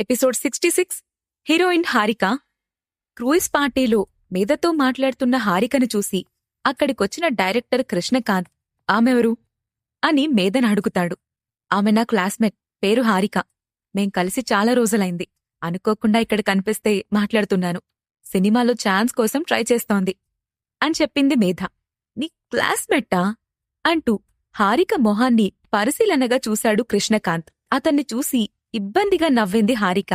Episode 66 heroine Harika. Cruise పార్టీలో మేధతో మాట్లాడుతున్న హారికను చూసి అక్కడికొచ్చిన డైరెక్టర్ కృష్ణకాంత్ ఆమెవరు అని మేధను అడుగుతాడు. ఆమె నా క్లాస్మేట్, పేరు హారిక. మేం కలిసి చాలా రోజులైంది. అనుకోకుండా ఇక్కడ కనిపిస్తే మాట్లాడుతున్నాను. సినిమాలో ఛాన్స్ కోసం ట్రై చేస్తోంది అని చెప్పింది మేధ. నీ క్లాస్మేట్టా అంటూ హారిక మొహాన్ని పరిశీలనగా చూశాడు కృష్ణకాంత్. అతన్ని చూసి ఇబ్బందిగా నవ్వింది హారిక.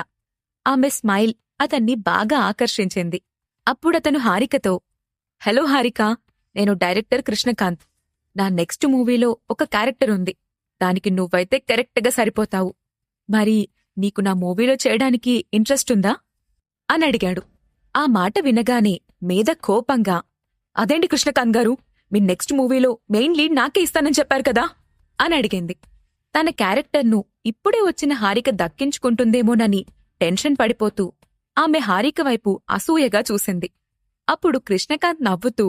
ఆమె స్మైల్ అతన్ని బాగా ఆకర్షించింది. అప్పుడతను హారికతో, హలో హారిక, నేను డైరెక్టర్ కృష్ణకాంత్. నా నెక్స్ట్ మూవీలో ఒక క్యారెక్టర్ ఉంది. దానికి నువ్వైతే కరెక్ట్గా సరిపోతావు. మరి నీకు నా మూవీలో చేయడానికి ఇంట్రెస్ట్ ఉందా అని అడిగాడు. ఆ మాట వినగానే మేధ కోపంగా, అదేంటి కృష్ణకాంత్ గారు, మీ నెక్స్ట్ మూవీలో మెయిన్ లీడ్ నాకే ఇస్తానని చెప్పారు కదా అని అడిగింది. తన క్యారెక్టర్ను ఇప్పుడే వచ్చిన హారిక దక్కించుకుంటుందేమోనని టెన్షన్ పడిపోతూ ఆమె హారిక వైపు అసూయగా చూసింది. అప్పుడు కృష్ణకాంత్ నవ్వుతూ,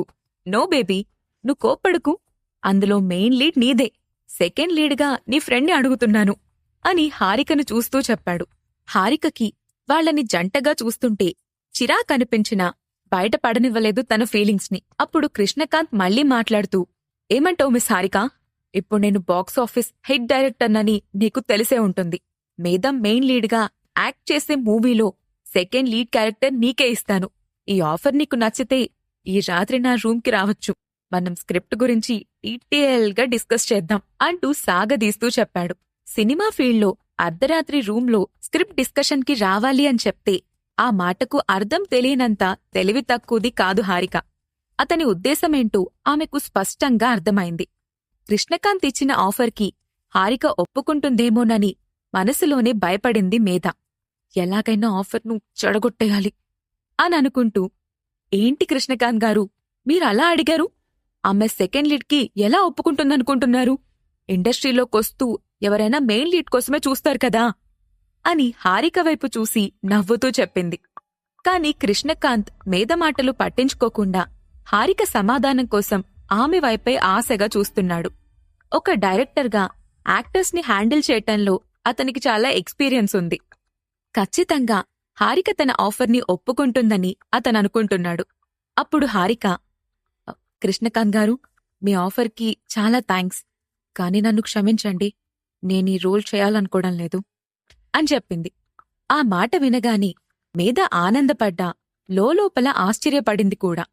నో బేబీ, నువ్వు కోప్పడుకు. అందులో మెయిన్ లీడ్ నీదే. సెకండ్ లీడ్గా నీ ఫ్రెండ్ని అడుగుతున్నాను అని హారికను చూస్తూ చెప్పాడు. హారికకి వాళ్లని జంటగా చూస్తుంటే చిరాకనిపించినా బయటపడనివ్వలేదు తన ఫీలింగ్స్ని. అప్పుడు కృష్ణకాంత్ మళ్లీ మాట్లాడుతూ, ఏమంటావు మిస్ హారిక, ఇప్పుడు నేను బాక్సాఫీస్ హిట్ డైరెక్టర్నని నీకు తెలిసే ఉంటుంది. మేధ మెయిన్ లీడ్గా యాక్ట్ చేసే మూవీలో సెకండ్ లీడ్ క్యారెక్టర్ నీకే ఇస్తాను. ఈ ఆఫర్ నీకు నచ్చితే ఈ రాత్రి నా రూమ్కి రావచ్చు. మనం స్క్రిప్ట్ గురించి డీటెయిల్గా డిస్కస్ చేద్దాం అంటూ సాగదీస్తూ చెప్పాడు. సినిమా ఫీల్డ్లో అర్ధరాత్రి రూంలో స్క్రిప్ట్ డిస్కషన్కి రావాలి అని చెప్తే ఆ మాటకు అర్థం తెలియనంత తెలివి తక్కువది కాదు హారిక. అతని ఉద్దేశమేంటో ఆమెకు స్పష్టంగా అర్థమైంది. కృష్ణకాంత్ ఇచ్చిన ఆఫర్కి హారిక ఒప్పుకుంటుందేమోనని మనసులోనే భయపడింది మేధ. ఎలాగైనా ఆఫర్ను చెడగొట్టేయాలి అని అనుకుంటూ, ఏంటి కృష్ణకాంత్ గారు, మీరలా అడిగారు? ఆమె సెకండ్ లీడ్కి ఎలా ఒప్పుకుంటుందనుకుంటున్నారు? ఇండస్ట్రీలోకొస్తూ ఎవరైనా మెయిన్ లీడ్ కోసమే చూస్తారు కదా అని హారిక వైపు చూసి నవ్వుతూ చెప్పింది. కాని కృష్ణకాంత్ మేధ మాటలు పట్టించుకోకుండా హారిక సమాధానం కోసం ఆమె వైపే ఆశగా చూస్తున్నాడు. ఒక డైరెక్టర్గా యాక్టర్స్ని హ్యాండిల్ చేయటంలో అతనికి చాలా ఎక్స్పీరియన్స్ ఉంది. ఖచ్చితంగా హారిక తన ఆఫర్ని ఒప్పుకుంటుందని అతననుకుంటున్నాడు. అప్పుడు హారిక, కృష్ణకాంత్ గారు, మీ ఆఫర్కి చాలా థ్యాంక్స్, కాని నన్ను క్షమించండి, నేనీ రోల్ చేయాలనుకోవడం లేదు అని చెప్పింది. ఆ మాట వినగానే మేధ ఆనందపడ్డా లోలోపల ఆశ్చర్యపడింది కూడా.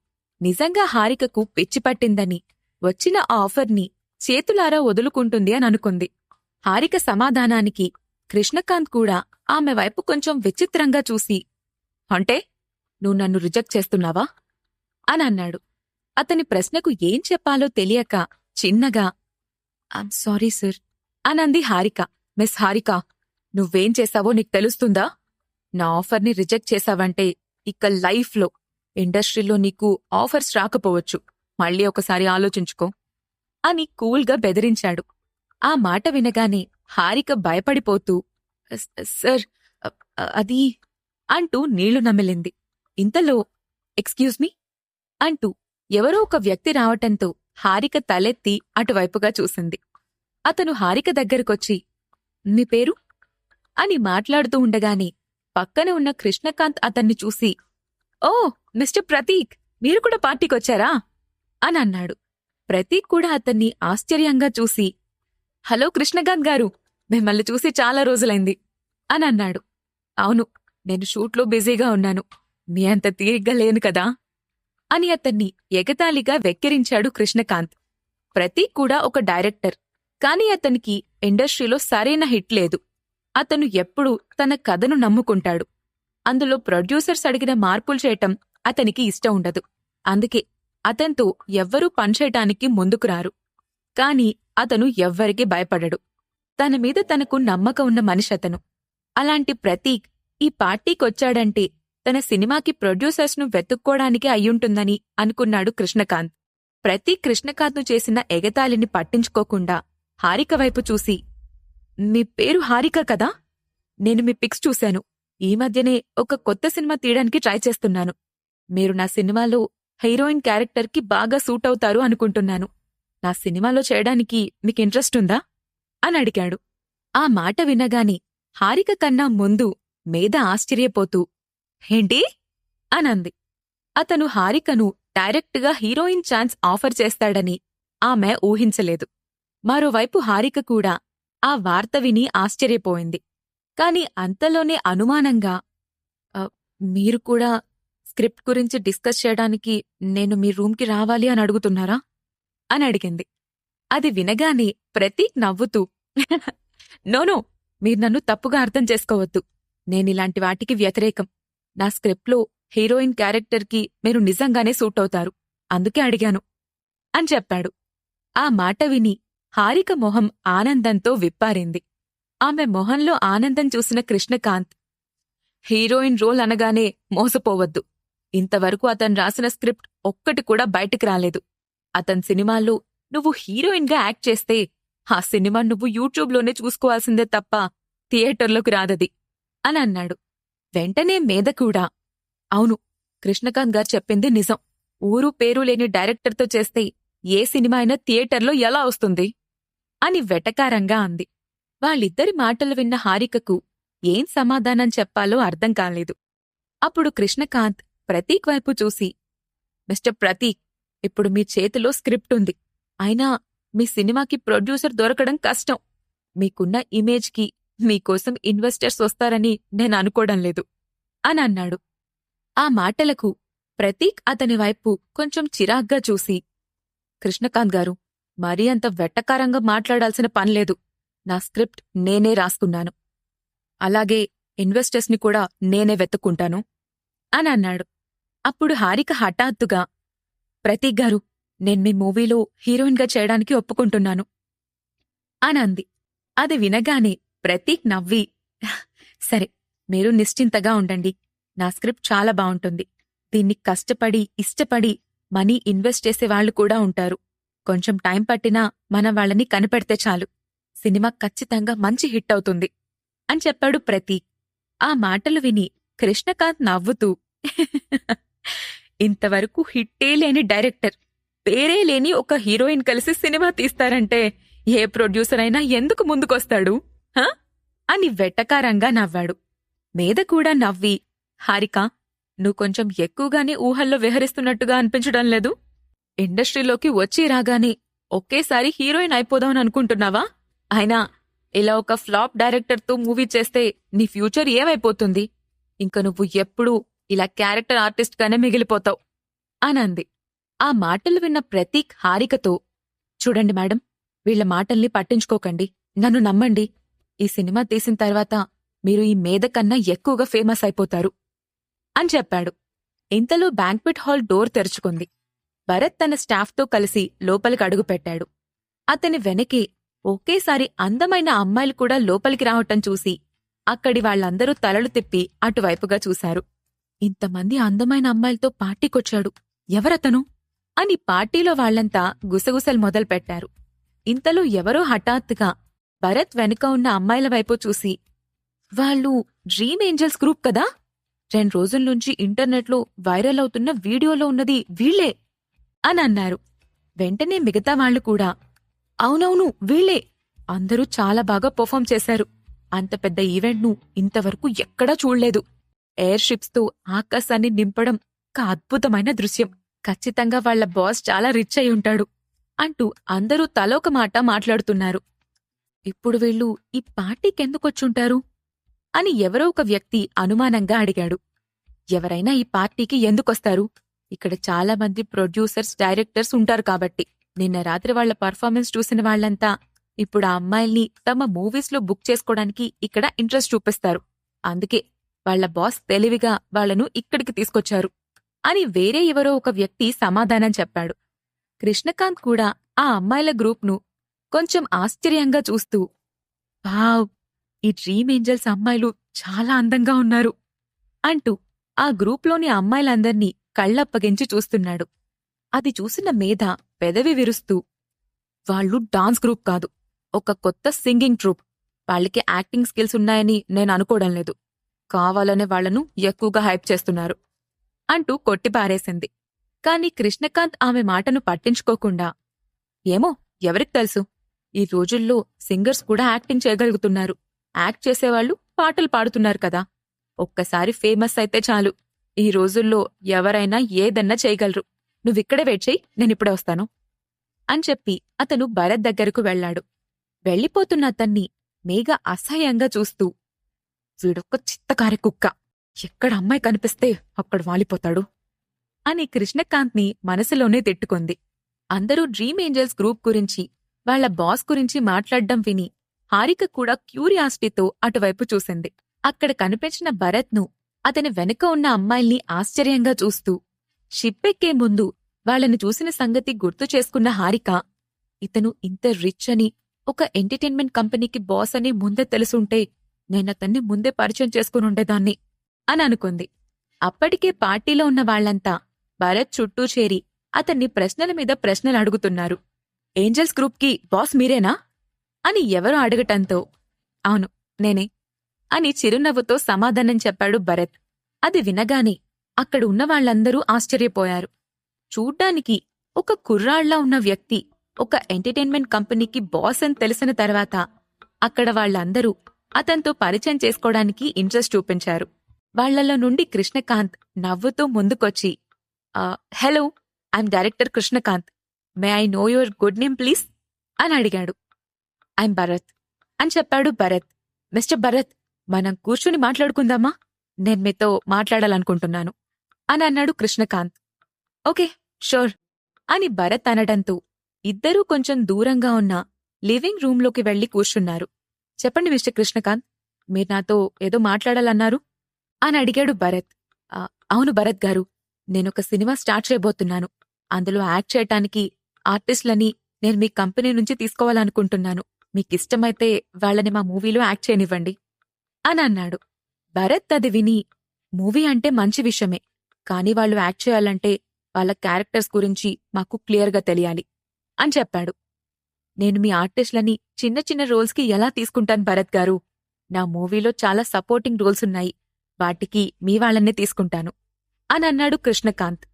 నిజంగా హారికకు పిచ్చిపట్టిందని వచ్చిన ఆ ఆఫర్ని చేతులారా వదులుకుంటుంది అని అనుకుంది. హారిక సమాధానానికి కృష్ణకాంత్ కూడా ఆమె వైపు కొంచెం విచిత్రంగా చూసి, అంటే నువ్వు నన్ను రిజెక్ట్ చేస్తున్నావా అని అన్నాడు. అతని ప్రశ్నకు ఏం చెప్పాలో తెలియక చిన్నగా, ఐమ్ సారీ సార్ అనంది హారిక. మిస్ హారిక, నువ్వేం చేశావో నీకు తెలుస్తుందా? నా ఆఫర్ని రిజెక్ట్ చేశావంటే ఇక లైఫ్లో ఇండస్ట్రీలో నీకు ఆఫర్స్ రాకపోవచ్చు. మళ్ళీ ఒకసారి ఆలోచించుకో అని కూల్గా బెదిరించాడు. ఆ మాట వినగానే హారిక భయపడిపోతూ, సార్, అది అంటూ నీళ్లు నమిలింది. ఇంతలో ఎక్స్క్యూజ్ మీ అంటూ ఎవరో ఒక వ్యక్తి రావటంతో హారిక తలెత్తి అటువైపుగా చూసింది. అతను హారిక దగ్గరకొచ్చి, మీ పేరు అని మాట్లాడుతూ ఉండగానే పక్కన ఉన్న కృష్ణకాంత్ అతన్ని చూసి, ఓ మిస్టర్ ప్రతీక్, మీరు కూడా పార్టీకొచ్చారా అని అన్నాడు. ప్రతీక్ కూడా అతన్ని ఆశ్చర్యంగా చూసి, హలో కృష్ణకాంత్ గారు, మిమ్మల్ని చూసి చాలా రోజులైంది అని అన్నాడు. అవును, నేను షూట్లో బిజీగా ఉన్నాను, మీ అంత తీరిగ్గా లేను కదా అని అతన్ని ఎగతాళిగా వెక్కిరించాడు కృష్ణకాంత్. ప్రతీక్ కూడా ఒక డైరెక్టర్, కాని అతనికి ఇండస్ట్రీలో సరైన హిట్ లేదు. అతను ఎప్పుడూ తన కథను నమ్ముకుంటాడు. అందులో ప్రొడ్యూసర్స్ అడిగిన మార్పులు చేయటం అతనికి ఇష్టం ఉండదు. అందుకే అతనితో ఎవ్వరూ పనిచేయటానికి ముందుకురారు. కాని అతను ఎవ్వరికీ భయపడడు. తన మీద తనకు నమ్మకం ఉన్న మనిషి అతను. అలాంటి ప్రతీక్ ఈ పార్టీకొచ్చాడంటే తన సినిమాకి ప్రొడ్యూసర్స్ను వెతుక్కోడానికే అయ్యుంటుందని అనుకున్నాడు కృష్ణకాంత్. ప్రతీక్ కృష్ణకాంత్ను చేసిన ఎగతాళిని పట్టించుకోకుండా హారిక వైపు చూసి, మీ పేరు హారిక కదా? నేను మీ పిక్స్ చూశాను. ఈ మధ్యనే ఒక కొత్త సినిమా తీయడానికి ట్రై చేస్తున్నాను. మీరు నా సినిమాలో హీరోయిన్ క్యారెక్టర్కి బాగా సూట్ అవుతారు అనుకుంటున్నాను. నా సినిమాలో చేయడానికి మీకు ఇంట్రెస్ట్ ఉందా అని అడిగాడు. ఆ మాట వినగానే హారిక కన్నా ముందు మేధ ఆశ్చర్యపోతూ ఏంటి అనంది. అతను హారికను డైరెక్ట్గా హీరోయిన్ ఛాన్స్ ఆఫర్ చేస్తాడని ఆమె ఊహించలేదు. మరోవైపు హారిక కూడా ఆ వార్త విని ఆశ్చర్యపోయింది. కాని అంతలోనే అనుమానంగా మీరు కూడా స్క్రిప్ట్ గురించి డిస్కస్ చేయడానికి నేను మీ రూమ్కి రావాలి అని అడుగుతున్నారా అని అడిగింది. అది వినగానే ప్రతీక్ నవ్వుతూ నోనో, మీరు నన్ను తప్పుగా అర్థం చేసుకోవద్దు. నేనిలాంటి వాటికి వ్యతిరేకం. నా స్క్రిప్ట్లో హీరోయిన్ క్యారెక్టర్కి మీరు నిజంగానే సూట్ అవుతారు, అందుకే అడిగాను అని చెప్పాడు. ఆ మాట విని హారిక మొహం ఆనందంతో విప్పారింది. ఆమె మొహంలో ఆనందం చూసిన కృష్ణకాంత్, హీరోయిన్ రోల్ అనగానే మోసపోవద్దు. ఇంతవరకు అతను రాసిన స్క్రిప్ట్ ఒక్కటి కూడా బయటికి రాలేదు. అతని సినిమాల్లో నువ్వు హీరోయిన్గా యాక్ట్ చేస్తే ఆ సినిమా నువ్వు యూట్యూబ్లోనే చూసుకోవాల్సిందే తప్ప థియేటర్లోకి రాదది అని అన్నాడు. వెంటనే మేధ కూడా, అవును, కృష్ణకాంత్ గారు చెప్పింది నిజం. ఊరు పేరు లేని డైరెక్టర్తో చేస్తే ఏ సినిమా అయినా థియేటర్లో ఎలా వస్తుంది అని వెటకారంగా అంది. వాళ్ళిద్దరి మాటలు విన్న హారికకు ఏం సమాధానం చెప్పాలో అర్థం కాలేదు. అప్పుడు కృష్ణకాంత్ ప్రతీక్ వైపు చూసి, మిస్టర్ ప్రతీక్, ఇప్పుడు మీ చేతిలో స్క్రిప్ట్ ఉంది. అయినా మీ సినిమాకి ప్రొడ్యూసర్ దొరకడం కష్టం. మీకున్న ఇమేజ్కి మీకోసం ఇన్వెస్టర్స్ వస్తారని నేను అనుకోవడం లేదు అని అన్నాడు. ఆ మాటలకు ప్రతీక్ అతని వైపు కొంచెం చిరాగ్గా చూసి, కృష్ణకాంత్ గారు, మరీ అంత వెట్టకారంగా మాట్లాడాల్సిన పనిలేదు. నా స్క్రిప్ట్ నేనే రాసుకున్నాను. అలాగే ఇన్వెస్టర్స్ని కూడా నేనే వెతుక్కుంటాను అని అన్నాడు. అప్పుడు హారిక హఠాత్తుగా, ప్రతీక్ గారు, నేను మీ మూవీలో హీరోయిన్గా చేయడానికి ఒప్పుకుంటున్నాను అనంది. అది వినగానే ప్రతీక్ నవ్వి, సరే, మీరు నిశ్చింతగా ఉండండి. నా స్క్రిప్ట్ చాలా బావుంటుంది. దీన్ని కష్టపడి ఇష్టపడి మనీ ఇన్వెస్ట్ చేసేవాళ్లు కూడా ఉంటారు. కొంచెం టైం పట్టినా మనం వాళ్ళని కనిపెడితే చాలు. సినిమా ఖచ్చితంగా మంచి హిట్ అవుతుంది అని చెప్పాడు ప్రతీక్. ఆ మాటలు విని కృష్ణకాంత్ నవ్వుతూ, ఇంతవరకు హిట్టే లేని డైరెక్టర్, పేరే లేని ఒక హీరోయిన్ కలిసి సినిమా తీస్తారంటే ఏ ప్రొడ్యూసర్ అయినా ఎందుకు ముందుకొస్తాడు అని వెటకారంగా నవ్వాడు. మేధ కూడా నవ్వి, హారిక, నువ్వు కొంచెం ఎక్కువగానే ఊహల్లో విహరిస్తున్నట్టుగా అనిపించడం లేదు? ఇండస్ట్రీలోకి వచ్చి రాగానే ఒకేసారి హీరోయిన్ అయిపోదామని అనుకుంటున్నావా? అయినా ఇలా ఒక ఫ్లాప్ డైరెక్టర్తో మూవీ చేస్తే నీ ఫ్యూచర్ ఏమైపోతుంది? ఇంక నువ్వు ఎప్పుడూ ఇలా క్యారెక్టర్ ఆర్టిస్ట్గానే మిగిలిపోతావు అనంది. ఆ మాటలు విన్న ప్రతీక్ హారికతో, చూడండి మేడం, వీళ్ల మాటల్ని పట్టించుకోకండి, నన్ను నమ్మండి. ఈ సినిమా తీసిన తర్వాత మీరు ఈ మేధ కన్నా ఎక్కువగా ఫేమస్ అయిపోతారు అని చెప్పాడు. ఇంతలో బ్యాంక్వెట్ హాల్ డోర్ తెరుచుకుంది. భరత్ తన స్టాఫ్తో కలిసి లోపలికి అడుగుపెట్టాడు. అతని వెనకే ఒకేసారి అందమైన అమ్మాయిలు కూడా లోపలికి రావటం చూసి అక్కడి వాళ్లందరూ తలలు తిప్పి అటువైపుగా చూశారు. ఇంతమంది అందమైన అమ్మాయిలతో పార్టీకొచ్చాడు, ఎవరతను అని పార్టీలో వాళ్లంతా గుసగుసలు మొదలుపెట్టారు. ఇంతలో ఎవరో హఠాత్తుగా భరత్ వెనుక ఉన్న అమ్మాయిల వైపు చూసి, వాళ్ళు డ్రీమ్ ఏంజల్స్ గ్రూప్ కదా? 2 రోజుల్నుంచి ఇంటర్నెట్లో వైరల్ అవుతున్న వీడియోలో ఉన్నది వీళ్లే అని అన్నారు. వెంటనే మిగతా వాళ్లు కూడా, అవునవును వీళ్లే, అందరూ చాలా బాగా పర్ఫామ్ చేశారు. అంత పెద్ద ఈవెంట్ను ఇంతవరకు ఎక్కడా చూడలేదు. ఎయిర్ షిప్స్తో ఆకాశాన్ని నింపడం ఒక అద్భుతమైన దృశ్యం. ఖచ్చితంగా వాళ్ల బాస్ చాలా రిచ్ అయి ఉంటాడు అంటూ అందరూ తలోక మాట మాట్లాడుతున్నారు. ఇప్పుడు వీళ్ళు ఈ పార్టీకెందుకొచ్చుంటారు అని ఎవరో ఒక వ్యక్తి అనుమానంగా అడిగాడు. ఎవరైనా ఈ పార్టీకి ఎందుకొస్తారు? ఇక్కడ చాలామంది ప్రొడ్యూసర్స్, డైరెక్టర్స్ ఉంటారు కాబట్టి. నిన్న రాత్రి వాళ్ల పర్ఫార్మెన్స్ చూసిన వాళ్లంతా ఇప్పుడు ఆ అమ్మాయిల్ని తమ మూవీస్లో బుక్ చేసుకోవడానికి ఇక్కడ ఇంట్రెస్ట్ చూపిస్తారు. అందుకే వాళ్ల బాస్ తెలివిగా వాళ్లను ఇక్కడికి తీసుకొచ్చారు అని వేరే ఎవరో ఒక వ్యక్తి సమాధానం చెప్పాడు. కృష్ణకాంత్ కూడా ఆ అమ్మాయిల గ్రూప్ను కొంచెం ఆశ్చర్యంగా చూస్తూ, వావ్, ఈ డ్రీమ్ ఏంజల్స్ అమ్మాయిలు చాలా అందంగా ఉన్నారు అంటూ ఆ గ్రూప్లోని అమ్మాయిలందర్నీ కళ్ళప్పగించి చూస్తున్నాడు. అది చూసిన మేధ పెదవి విరుస్తూ, వాళ్ళు డాన్స్ గ్రూప్ కాదు, ఒక కొత్త సింగింగ్ ట్రూప్. వాళ్ళకి యాక్టింగ్ స్కిల్స్ ఉన్నాయని నేను అనుకోవడం లేదు. కావాలనే వాళ్లను ఎక్కువగా హైప్ చేస్తున్నారు అంటూ కొట్టిపారేసింది. కాని కృష్ణకాంత్ ఆమె మాటను పట్టించుకోకుండా, ఏమో, ఎవరికి తెలుసు, ఈ రోజుల్లో సింగర్స్ కూడా యాక్టింగ్ చేయగలుగుతున్నారు. యాక్ట్ చేసేవాళ్లు పాటలు పాడుతున్నారు కదా, ఒక్కసారి ఫేమస్ అయితే చాలు. ఈ రోజుల్లో ఎవరైనా ఏదన్నా చేయగలరు. నువ్విక్కడే వెయిట్ చెయ్యి, నేనిప్పుడే వస్తాను అని చెప్పి అతను భరత్ దగ్గరకు వెళ్లాడు. వెళ్ళిపోతున్న అతన్ని మేఘ అసహ్యంగా చూస్తూ, వీడొక్క చిత్తకారి కుక్క, ఎక్కడ అమ్మాయి కనిపిస్తే అక్కడ వాలిపోతాడు అని కృష్ణకాంత్ని మనసులోనే తిట్టుకుంది. అందరూ డ్రీమ్ ఏంజల్స్ గ్రూప్ గురించి, వాళ్ల బాస్ గురించి మాట్లాడ్డం విని హారిక కూడా క్యూరియాసిటీతో అటువైపు చూసింది. అక్కడ కనిపించిన భరత్ను, అతని వెనుక ఉన్న అమ్మాయిల్ని ఆశ్చర్యంగా చూస్తూ షిప్పెక్కే ముందు వాళ్లని చూసిన సంగతి గుర్తు చేసుకున్న హారిక, ఇతను ఇంత రిచ్ అని, ఒక ఎంటర్టైన్మెంట్ కంపెనీకి బాస్ అని ముందే తెలుసుంటే నేనతన్ని ముందే పరిచయం చేసుకునుండేదాన్ని అని అనుకుంది. అప్పటికే పార్టీలో ఉన్న వాళ్లంతా భరత్ చుట్టూ చేరి అతన్ని ప్రశ్నల మీద ప్రశ్నలు అడుగుతున్నారు. ఏంజల్స్ గ్రూప్కి బాస్ మీరేనా అని ఎవరో అడగటంతో, అవును నేనే అని చిరునవ్వుతో సమాధానం చెప్పాడు భరత్. అది వినగానే అక్కడ ఉన్నవాళ్లందరూ ఆశ్చర్యపోయారు. చూడ్డానికి ఒక కుర్రాళ్లా ఉన్న వ్యక్తి ఒక ఎంటర్టైన్మెంట్ కంపెనీకి బాస్ అని తెలిసిన తర్వాత అక్కడ వాళ్లందరూ అతనితో పరిచయం చేసుకోవడానికి ఇంట్రెస్ట్ చూపించారు. వాళ్లలో నుండి కృష్ణకాంత్ నవ్వుతూ ముందుకొచ్చి, hello, I'm director Krishnakanth, may I know your good name please అని అడిగాడు. ఐఎమ్ భరత్ అని చెప్పాడు భరత్. మిస్టర్ భరత్, మనం కూర్చుని మాట్లాడుకుందామా? నేను మీతో మాట్లాడాలనుకుంటున్నాను అని అన్నాడు కృష్ణకాంత్. ఓకే, షూర్ అని భరత్ అనడంతో ఇద్దరూ కొంచెం దూరంగా ఉన్న లివింగ్ రూంలోకి వెళ్లి కూర్చున్నారు. చెప్పండి మిస్టర్ కృష్ణకాంత్, మీరు నాతో ఏదో మాట్లాడాలన్నారు అని అడిగాడు భరత్. అవును భరత్ గారు, నేనొక సినిమా స్టార్ట్ చేయబోతున్నాను. అందులో యాక్ట్ చేయటానికి ఆర్టిస్టులని నేను మీ కంపెనీ నుంచి తీసుకోవాలనుకుంటున్నాను. మీకిష్టమైతే వాళ్ళని మా మూవీలో యాక్ట్ చేయనివ్వండి అని అన్నాడు. భరత్ అది విని, మూవీ అంటే మంచి విషయమే, కానీ వాళ్ళు యాక్ట్ చేయాలంటే వాళ్ళ క్యారెక్టర్స్ గురించి మాకు క్లియర్గా తెలియాలి అని చెప్పాడు. నేను మీ ఆర్టిస్టులని చిన్న చిన్న రోల్స్కి ఎలా తీసుకుంటాను భరత్ గారు? నా మూవీలో చాలా సపోర్టింగ్ రోల్స్ ఉన్నాయి, వాటికి మీ వాళ్ళనే తీసుకుంటాను అని అన్నాడు కృష్ణకాంత్.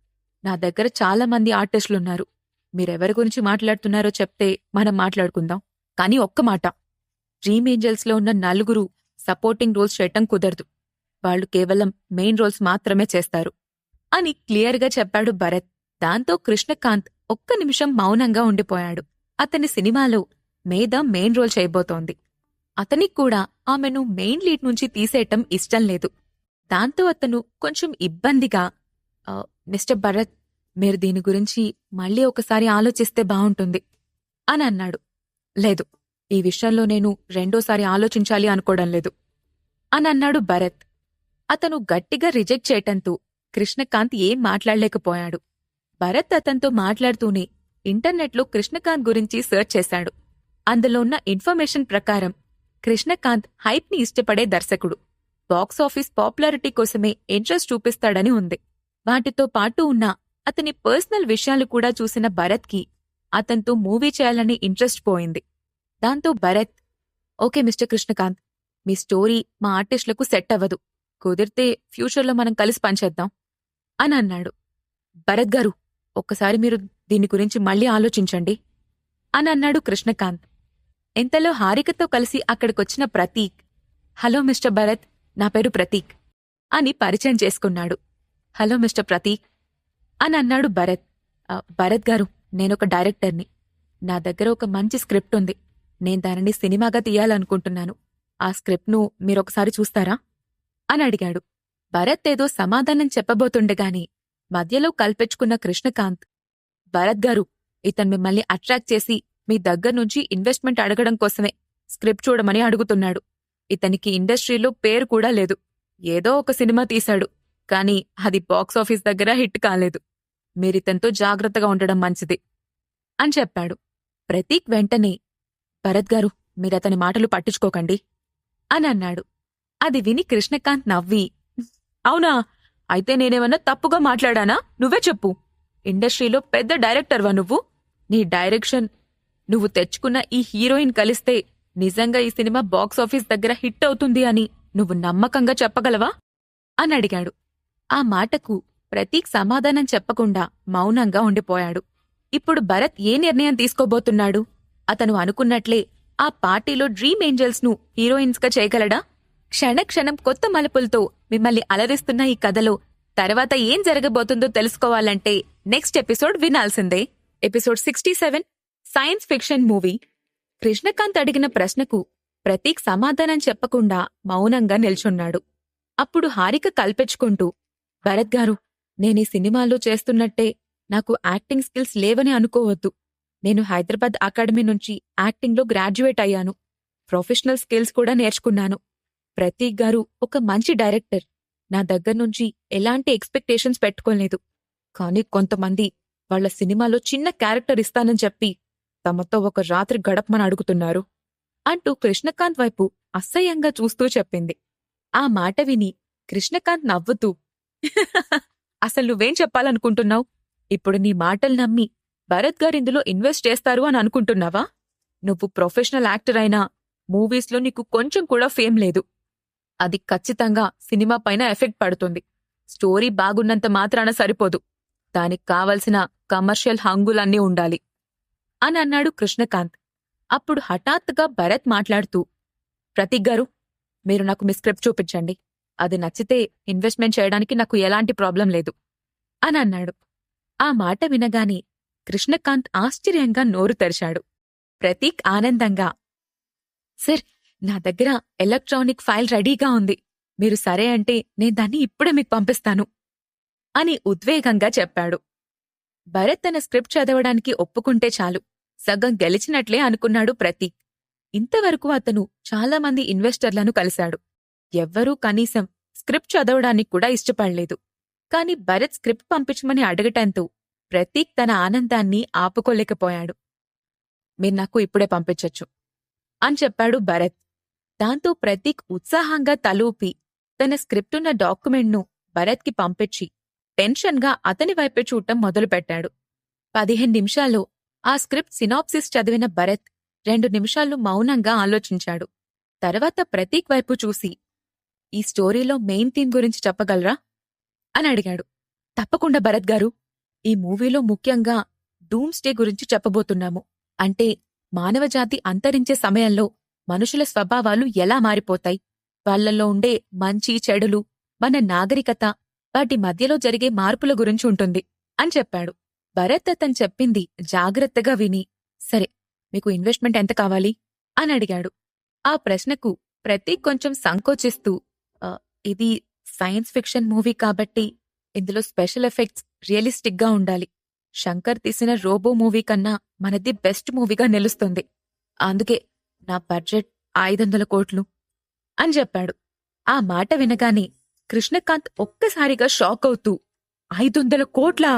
నా దగ్గర చాలా మంది ఆర్టిస్టులున్నారు. మీరెవరి గురించి మాట్లాడుతున్నారో చెప్తే మనం మాట్లాడుకుందాం. కానీ ఒక్క మాట, డ్రీమ్ ఏంజల్స్లో ఉన్న 4 సపోర్టింగ్ రోల్స్ చేయటం కుదరదు. వాళ్లు కేవలం మెయిన్ రోల్స్ మాత్రమే చేస్తారు అని క్లియర్గా చెప్పాడు భరత్. దాంతో కృష్ణకాంత్ ఒక్క నిమిషం మౌనంగా ఉండిపోయాడు. అతని సినిమాలో మేధ మెయిన్ రోల్ చేయబోతోంది. అతనికి కూడా ఆమెను మెయిన్ లీడ్ నుంచి తీసేయటం ఇష్టం లేదు. దాంతో అతను కొంచెం ఇబ్బందిగా, మిస్టర్ భరత్, మీరు దీని గురించి మళ్ళీ ఒకసారి ఆలోచిస్తే బావుంటుంది అని అన్నాడు. లేదు, ఈ విషయంలో నేను రెండోసారి ఆలోచించాలి అనుకోవడం లేదు అని అన్నాడు భరత్. అతను గట్టిగా రిజెక్ట్ చేయటంతో కృష్ణకాంత్ ఏం మాట్లాడలేకపోయాడు. భరత్ అతనితో మాట్లాడుతూనే ఇంటర్నెట్లో కృష్ణకాంత్ గురించి సెర్చ్ చేశాడు. అందులో ఉన్న ఇన్ఫర్మేషన్ ప్రకారం కృష్ణకాంత్ హైప్ని ఇష్టపడే దర్శకుడు. బాక్సాఫీస్ పాపులారిటీ కోసమే ఇంట్రెస్ట్ చూపిస్తాడని ఉంది. వాటితో పాటు ఉన్న అతని పర్సనల్ విషయాలు కూడా చూసిన భరత్కి అతనితో మూవీ చేయాలని ఇంట్రెస్ట్ పోయింది. దాంతో భరత్, ఓకే మిస్టర్ కృష్ణకాంత్, మీ స్టోరీ మా ఆర్టిస్టులకు సెట్ అవ్వదు, కుదిరితే ఫ్యూచర్లో మనం కలిసి పనిచేద్దాం అని అన్నాడు. భరత్ గారు, ఒక్కసారి మీరు దీని గురించి మళ్ళీ ఆలోచించండి అని అన్నాడు కృష్ణకాంత్. ఇంతలో హారికతో కలిసి అక్కడికొచ్చిన ప్రతీక్, హలో మిస్టర్ భరత్, నా పేరు ప్రతీక్ అని పరిచయం చేసుకున్నాడు. హలో మిస్టర్ ప్రతీక్ అని అన్నాడు భరత్. భరత్ గారు, నేనొక డైరెక్టర్ని. నా దగ్గర ఒక మంచి స్క్రిప్ట్ ఉంది. నేను దానిని సినిమాగా తీయాలనుకుంటున్నాను. ఆ స్క్రిప్ట్ను మీరొకసారి చూస్తారా అని అడిగాడు. భరత్ ఏదో సమాధానం చెప్పబోతుండగాని మధ్యలో కల్పించుకున్న కృష్ణకాంత్, భరత్ గారు, ఇతను మిమ్మల్ని అట్రాక్ట్ చేసి మీ దగ్గర్నుంచి ఇన్వెస్ట్మెంట్ అడగడం కోసమే స్క్రిప్ట్ చూడమని అడుగుతున్నాడు. ఇతనికి ఇండస్ట్రీలో పేరు కూడా లేదు. ఏదో ఒక సినిమా తీశాడు, కానీ అది బాక్సాఫీస్ దగ్గర హిట్ కాలేదు. మీరితంతో జాగ్రత్తగా ఉండడం మంచిది అని చెప్పాడు. ప్రతీక్ వెంటనే, భరత్ గారు, మీరతని మాటలు పట్టించుకోకండి అని అన్నాడు. అది విని కృష్ణకాంత్ నవ్వి, అవునా, అయితే నేనేమన్నా తప్పుగా మాట్లాడానా? నువ్వే చెప్పు. ఇండస్ట్రీలో పెద్ద డైరెక్టర్వా నువ్వు? నీ డైరెక్షన్, నువ్వు తెచ్చుకున్న ఈ హీరోయిన్ కలిస్తే నిజంగా ఈ సినిమా బాక్సాఫీస్ దగ్గర హిట్ అవుతుంది అని నువ్వు నమ్మకంగా చెప్పగలవా అని అడిగాడు. ఆ మాటకు ప్రతీక్ సమాధానం చెప్పకుండా మౌనంగా ఉండిపోయాడు. ఇప్పుడు భరత్ ఏ నిర్ణయం తీసుకోబోతున్నాడు? అతను అనుకున్నట్లే ఆ పార్టీలో డ్రీమ్ ఏంజల్స్ ను హీరోయిన్స్గా చేయగలడా? క్షణక్షణం కొత్త మలుపులతో మిమ్మల్ని అలరిస్తున్న ఈ కథలో తర్వాత ఏం జరగబోతుందో తెలుసుకోవాలంటే నెక్స్ట్ ఎపిసోడ్ వినాల్సిందే. Episode 67 science fiction movie. Krishnakant అడిగిన ప్రశ్నకు ప్రతీక్ సమాధానం చెప్పకుండా మౌనంగా నిల్చున్నాడు. అప్పుడు హారిక కల్పించుకుంటూ, భరత్ గారు, నేనీ సినిమాలో చేస్తున్నట్టే నాకు యాక్టింగ్ స్కిల్స్ లేవని అనుకోవద్దు. నేను హైదరాబాద్ అకాడమీ నుంచి యాక్టింగ్లో గ్రాడ్యుయేట్ అయ్యాను. ప్రొఫెషనల్ స్కిల్స్ కూడా నేర్చుకున్నాను. ప్రతీక్ గారు ఒక మంచి డైరెక్టర్. నా దగ్గర్నుంచి ఎలాంటి ఎక్స్పెక్టేషన్స్ పెట్టుకోలేదు. కానీ కొంతమంది వాళ్ల సినిమాలో చిన్న క్యారెక్టర్ ఇస్తానని చెప్పి తమతో ఒక రాత్రి గడపమని అడుగుతున్నారు అంటూ కృష్ణకాంత్ వైపు అసహ్యంగా చూస్తూ చెప్పింది. ఆ మాట విని కృష్ణకాంత్ నవ్వుతూ, అసలు నువ్వేం చెప్పాలనుకుంటున్నావు? ఇప్పుడు నీ మాటలు నమ్మి భరత్ గారిందులో ఇన్వెస్ట్ చేస్తారు అని అనుకుంటున్నావా? నువ్వు ప్రొఫెషనల్ యాక్టర్ అయినా మూవీస్లో నీకు కొంచెం కూడా ఫేమ్ లేదు. అది ఖచ్చితంగా సినిమా పైన ఎఫెక్ట్ పడుతుంది. స్టోరీ బాగున్నంత మాత్రాన సరిపోదు. దానికి కావలసిన కమర్షియల్ హంగులన్నీ ఉండాలి అని అన్నాడు కృష్ణకాంత్. అప్పుడు హఠాత్తుగా భరత్ మాట్లాడుతూ, ప్రతీక్ గారు, మీరు నాకు మీ స్క్రిప్ట్ చూపించండి. అది నచ్చితే ఇన్వెస్ట్మెంట్ చేయడానికి నాకు ఎలాంటి ప్రాబ్లం లేదు అని అన్నాడు. ఆ మాట వినగానే కృష్ణకాంత్ ఆశ్చర్యంగా నోరు తెరిచాడు. ప్రతీక్ ఆనందంగా, సార్, నా దగ్గర ఎలక్ట్రానిక్ ఫైల్ రెడీగా ఉంది. మీరు సరే అంటే నేను దాన్ని ఇప్పుడే మీకు పంపిస్తాను అని ఉద్వేగంగా చెప్పాడు. భరత్ తన స్క్రిప్ట్ చదవడానికి ఒప్పుకుంటే చాలు, సగం గెలిచినట్లే అనుకున్నాడు ప్రతీక్. ఇంతవరకు అతను చాలామంది ఇన్వెస్టర్లను కలిశాడు. ఎవ్వరూ కనీసం స్క్రిప్ట్ చదవడానికి కూడా ఇష్టపడలేదు. కాని భరత్ స్క్రిప్ట్ పంపించమని అడగటంతో ప్రతీక్ తన ఆనందాన్ని ఆపుకోలేకపోయాడు. మీరు నాకు ఇప్పుడే పంపించొచ్చు అని చెప్పాడు భరత్. దాంతో ప్రతీక్ ఉత్సాహంగా తలూపి తన స్క్రిప్టున్న డాక్యుమెంట్ను భరత్కి పంపించి టెన్షన్గా అతని వైపే చూడటం మొదలుపెట్టాడు. 15 నిమిషాల్లో ఆ స్క్రిప్ట్ సినాప్సిస్ చదివిన భరత్ 2 నిమిషాలు మౌనంగా ఆలోచించాడు. తర్వాత ప్రతీక్ వైపు చూసి, ఈ స్టోరీలో మెయిన్ థీమ్ గురించి చెప్పగలరా అని అడిగాడు. తప్పకుండా భరత్ గారు. ఈ మూవీలో ముఖ్యంగా డూమ్స్డే గురించి చెప్పబోతున్నాము. అంటే మానవజాతి అంతరించే సమయంలో మనుషుల స్వభావాలు ఎలా మారిపోతాయి, వాళ్లలో ఉండే మంచి చెడులు, మన నాగరికత, వాటి మధ్యలో జరిగే మార్పుల గురించి ఉంటుంది అని చెప్పాడు. భరత్ అతను చెప్పింది జాగ్రత్తగా విని, సరే, మీకు ఇన్వెస్ట్మెంట్ ఎంత కావాలి అని అడిగాడు. ఆ ప్రశ్నకు ప్రతీక్ కొంచెం సంకోచిస్తూ, ఇది సైన్స్ ఫిక్షన్ మూవీ కాబట్టి ఇందులో స్పెషల్ ఎఫెక్ట్స్ రియలిస్టిక్గా ఉండాలి. శంకర్ తీసిన రోబో మూవీ కన్నా మనది బెస్ట్ మూవీగా నిలుస్తుంది. అందుకే నా బడ్జెట్ 500 కోట్లు అని చెప్పాడు. ఆ మాట వినగానే కృష్ణకాంత్ ఒక్కసారిగా షాక్ అవుతూ, 500 కోట్లా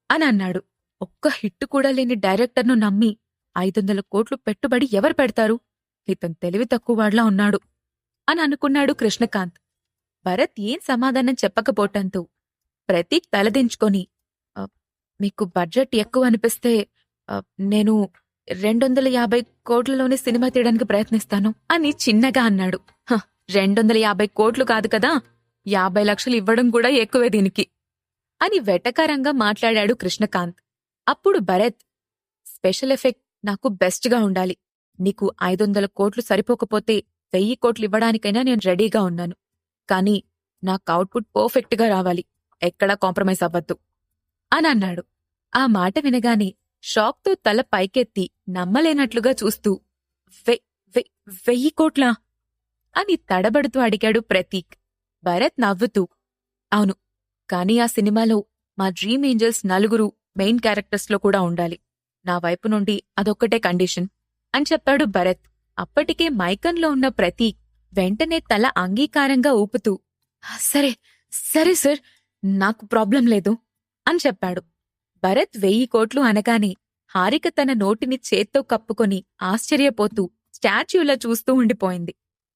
అని అన్నాడు. ఒక్క హిట్టు కూడా లేని డైరెక్టర్ను నమ్మి 500 కోట్లు పెట్టుబడి ఎవరు పెడతారు? ఇతను తెలివి తక్కువవాడ్లా ఉన్నాడు అని అనుకున్నాడు కృష్ణకాంత్. భరత్ ఏం సమాధానం చెప్పకపోవటంతో ప్రతీక్ తలదించుకొని, మీకు బడ్జెట్ ఎక్కువ అనిపిస్తే నేను 250 కోట్లలోనే సినిమా తీయడానికి ప్రయత్నిస్తాను అని చిన్నగా అన్నాడు. 250 కోట్లు కాదు కదా, 50 లక్షలు ఇవ్వడం కూడా ఎక్కువే దీనికి అని వెటకారంగా మాట్లాడాడు కృష్ణకాంత్. అప్పుడు భరత్, స్పెషల్ ఎఫెక్ట్ నాకు బెస్ట్గా ఉండాలి. నీకు 500 కోట్లు సరిపోకపోతే 1000 కోట్లు ఇవ్వడానికైనా నేను రెడీగా ఉన్నాను. కానీ నాకు అవుట్పుట్ పర్ఫెక్ట్గా రావాలి, ఎక్కడా కాంప్రమైజ్ అవ్వద్దు అని అన్నాడు. ఆ మాట వినగానే షాక్తో తల పైకెత్తి నమ్మలేనట్లుగా చూస్తూ, 1000 కోట్లా అని తడబడుతూ అడిగాడు ప్రతీక్. భరత్ నవ్వుతూ, అవును, కానీ ఆ సినిమాలో మా డ్రీమ్ ఏంజల్స్ 4 మెయిన్ క్యారెక్టర్స్లో కూడా ఉండాలి. నా వైపు నుండి అదొక్కటే కండిషన్ అని చెప్పాడు భరత్. అప్పటికే మైకంలో ఉన్న ప్రతీక్ వెంటనే తల అంగీకారంగా ఊపుతూ, సరే సరే సార్, నాకు ప్రాబ్లం లేదు అని చెప్పాడు. భరత్ 1000 కోట్లు అనగానే హారిక తన నోటిని చేత్తో కప్పుకొని ఆశ్చర్యపోతూ స్టాచ్యూలా చూస్తూ ఉండిపోయింది.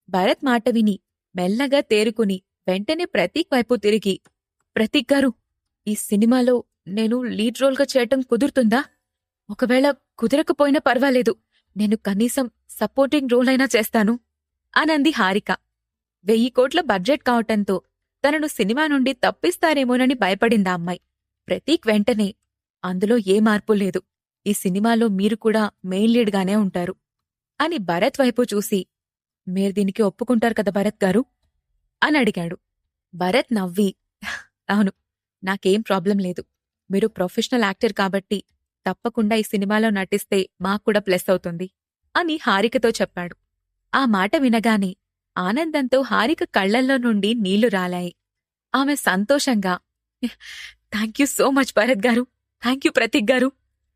భరత్ మాట విని మెల్లగా తేరుకుని వెంటనే ప్రతీక్ వైపు తిరిగి, ప్రతీక్ గారు, ఈ సినిమాలో నేను లీడ్ రోల్గా చేయటం కుదురుతుందా? ఒకవేళ కుదరకపోయినా పర్వాలేదు, నేను కనీసం సపోర్టింగ్ రోల్ అయినా చేస్తాను అనంది హారిక. 1000 కోట్ల బడ్జెట్ కావటంతో తనను సినిమా నుండి తప్పిస్తారేమోనని భయపడిందా అమ్మాయి. ప్రతీక్ వెంటనే, అందులో ఏ మార్పు లేదు, ఈ సినిమాలో మీరు కూడా మెయిన్ లీడ్గానే ఉంటారు అని భరత్ వైపు చూసి, మీరు దీనికి ఒప్పుకుంటారు కదా భరత్ గారు అని అడిగాడు. భరత్ నవ్వి, అవును, నాకేం ప్రాబ్లం లేదు. మీరు ప్రొఫెషనల్ యాక్టర్ కాబట్టి తప్పకుండా ఈ సినిమాలో నటిస్తే మాక్కూడా ప్లస్ అవుతుంది అని హారికతో చెప్పాడు. ఆ మాట వినగానే ఆనందంతో హారిక కళ్లల్లో నుండి నీళ్లు రాలాయి. ఆమె సంతోషంగా, థాంక్యూ సో మచ్ భరత్ గారు, థాంక్యూ ప్రతీక్ గారు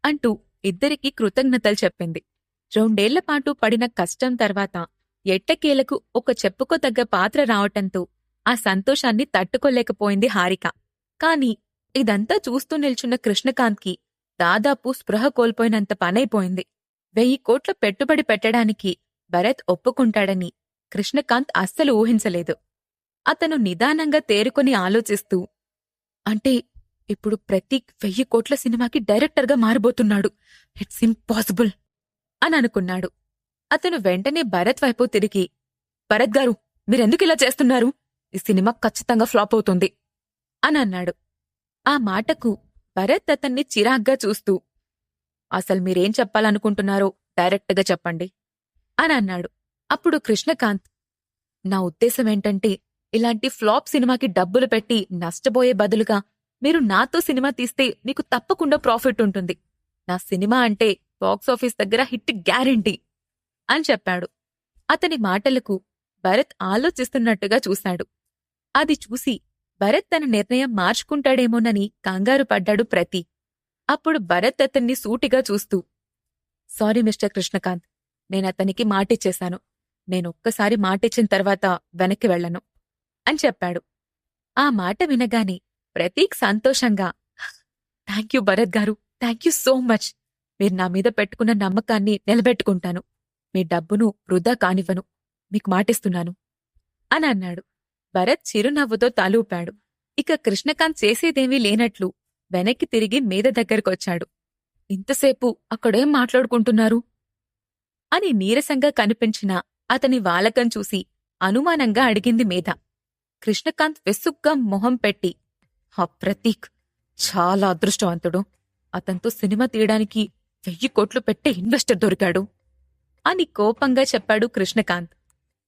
అంటూ ఇద్దరికీ కృతజ్ఞతలు చెప్పింది. 2 ఏళ్లపాటు పడిన కష్టం తర్వాత ఎట్టకేలకు ఒక చెప్పుకోతగ్గ పాత్ర రావటంతో ఆ సంతోషాన్ని తట్టుకోలేకపోయింది హారిక. కాని ఇదంతా చూస్తూ నిల్చున్న కృష్ణకాంత్కి దాదాపు స్పృహ కోల్పోయినంత పనైపోయింది. 1000 కోట్ల పెట్టుబడి పెట్టడానికి భరత్ ఒప్పుకుంటాడని కృష్ణకాంత్ అస్సలు ఊహించలేదు. అతను నిదానంగా తేరుకొని ఆలోచిస్తూ, అంటే ఇప్పుడు ప్రతీక్ 1000 కోట్ల సినిమాకి డైరెక్టర్గా మారబోతున్నాడు. ఇట్స్ ఇంపాసిబుల్ అని అనుకున్నాడు. అతను వెంటనే భరత్ వైపు తిరిగి, భరత్ గారు, మీరెందుకిలా చేస్తున్నారు? ఈ సినిమా ఖచ్చితంగా ఫ్లాప్ అవుతుంది అని అన్నాడు. ఆ మాటకు భరత్ అతన్ని చిరాగ్గా చూస్తూ, అసలు మీరేం చెప్పాలనుకుంటున్నారో డైరెక్ట్గా చెప్పండి అని అన్నాడు. అప్పుడు కృష్ణకాంత్, నా ఉద్దేశమేంటంటే, ఇలాంటి ఫ్లాప్ సినిమాకి డబ్బులు పెట్టి నష్టపోయే బదులుగా మీరు నాతో సినిమా తీస్తే మీకు తప్పకుండా ప్రాఫిట్ ఉంటుంది. నా సినిమా అంటే బాక్సాఫీస్ దగ్గర హిట్ గ్యారెంటీ అని చెప్పాడు. అతని మాటలకు భరత్ ఆలోచిస్తున్నట్టుగా చూశాడు. అది చూసి భరత్ తన నిర్ణయం మార్చుకుంటాడేమోనని కంగారు పడ్డాడు ప్రతీక్. అప్పుడు భరత్ అతన్ని సూటిగా చూస్తూ, సారీ మిస్టర్ కృష్ణకాంత్, నేనతనికి మాటిచ్చేశాను. నేనొక్కసారి మాటిచ్చిన తర్వాత వెనక్కి వెళ్లను అని చెప్పాడు. ఆ మాట వినగానే ప్రతీక్ సంతోషంగా, థాంక్యూ భరత్ గారు, థాంక్యూ సో మచ్. మీరు నా మీద పెట్టుకున్న నమ్మకాన్ని నిలబెట్టుకుంటాను. మీ డబ్బును వృధా కానివ్వను. మీకు మాటిస్తున్నాను అని అన్నాడు. భరత్ చిరునవ్వుతో తలూపాడు. ఇక కృష్ణకాంత్ చేసేదేమీ లేనట్లు వెనక్కి తిరిగి మేద దగ్గరకొచ్చాడు. ఇంతసేపు అక్కడేం మాట్లాడుకుంటున్నారు అని నీరసంగా కనిపించిన అతని వాలకం చూసి అనుమానంగా అడిగింది మేధ. కృష్ణకాంత్ విసుగ్గా మొహం పెట్టి, ఆ ప్రతీక్ చాలా అదృష్టవంతుడు. అతనితో సినిమా తీయడానికి 1000 కోట్లు పెట్టే ఇన్వెస్టర్ దొరికాడు అని కోపంగా చెప్పాడు కృష్ణకాంత్.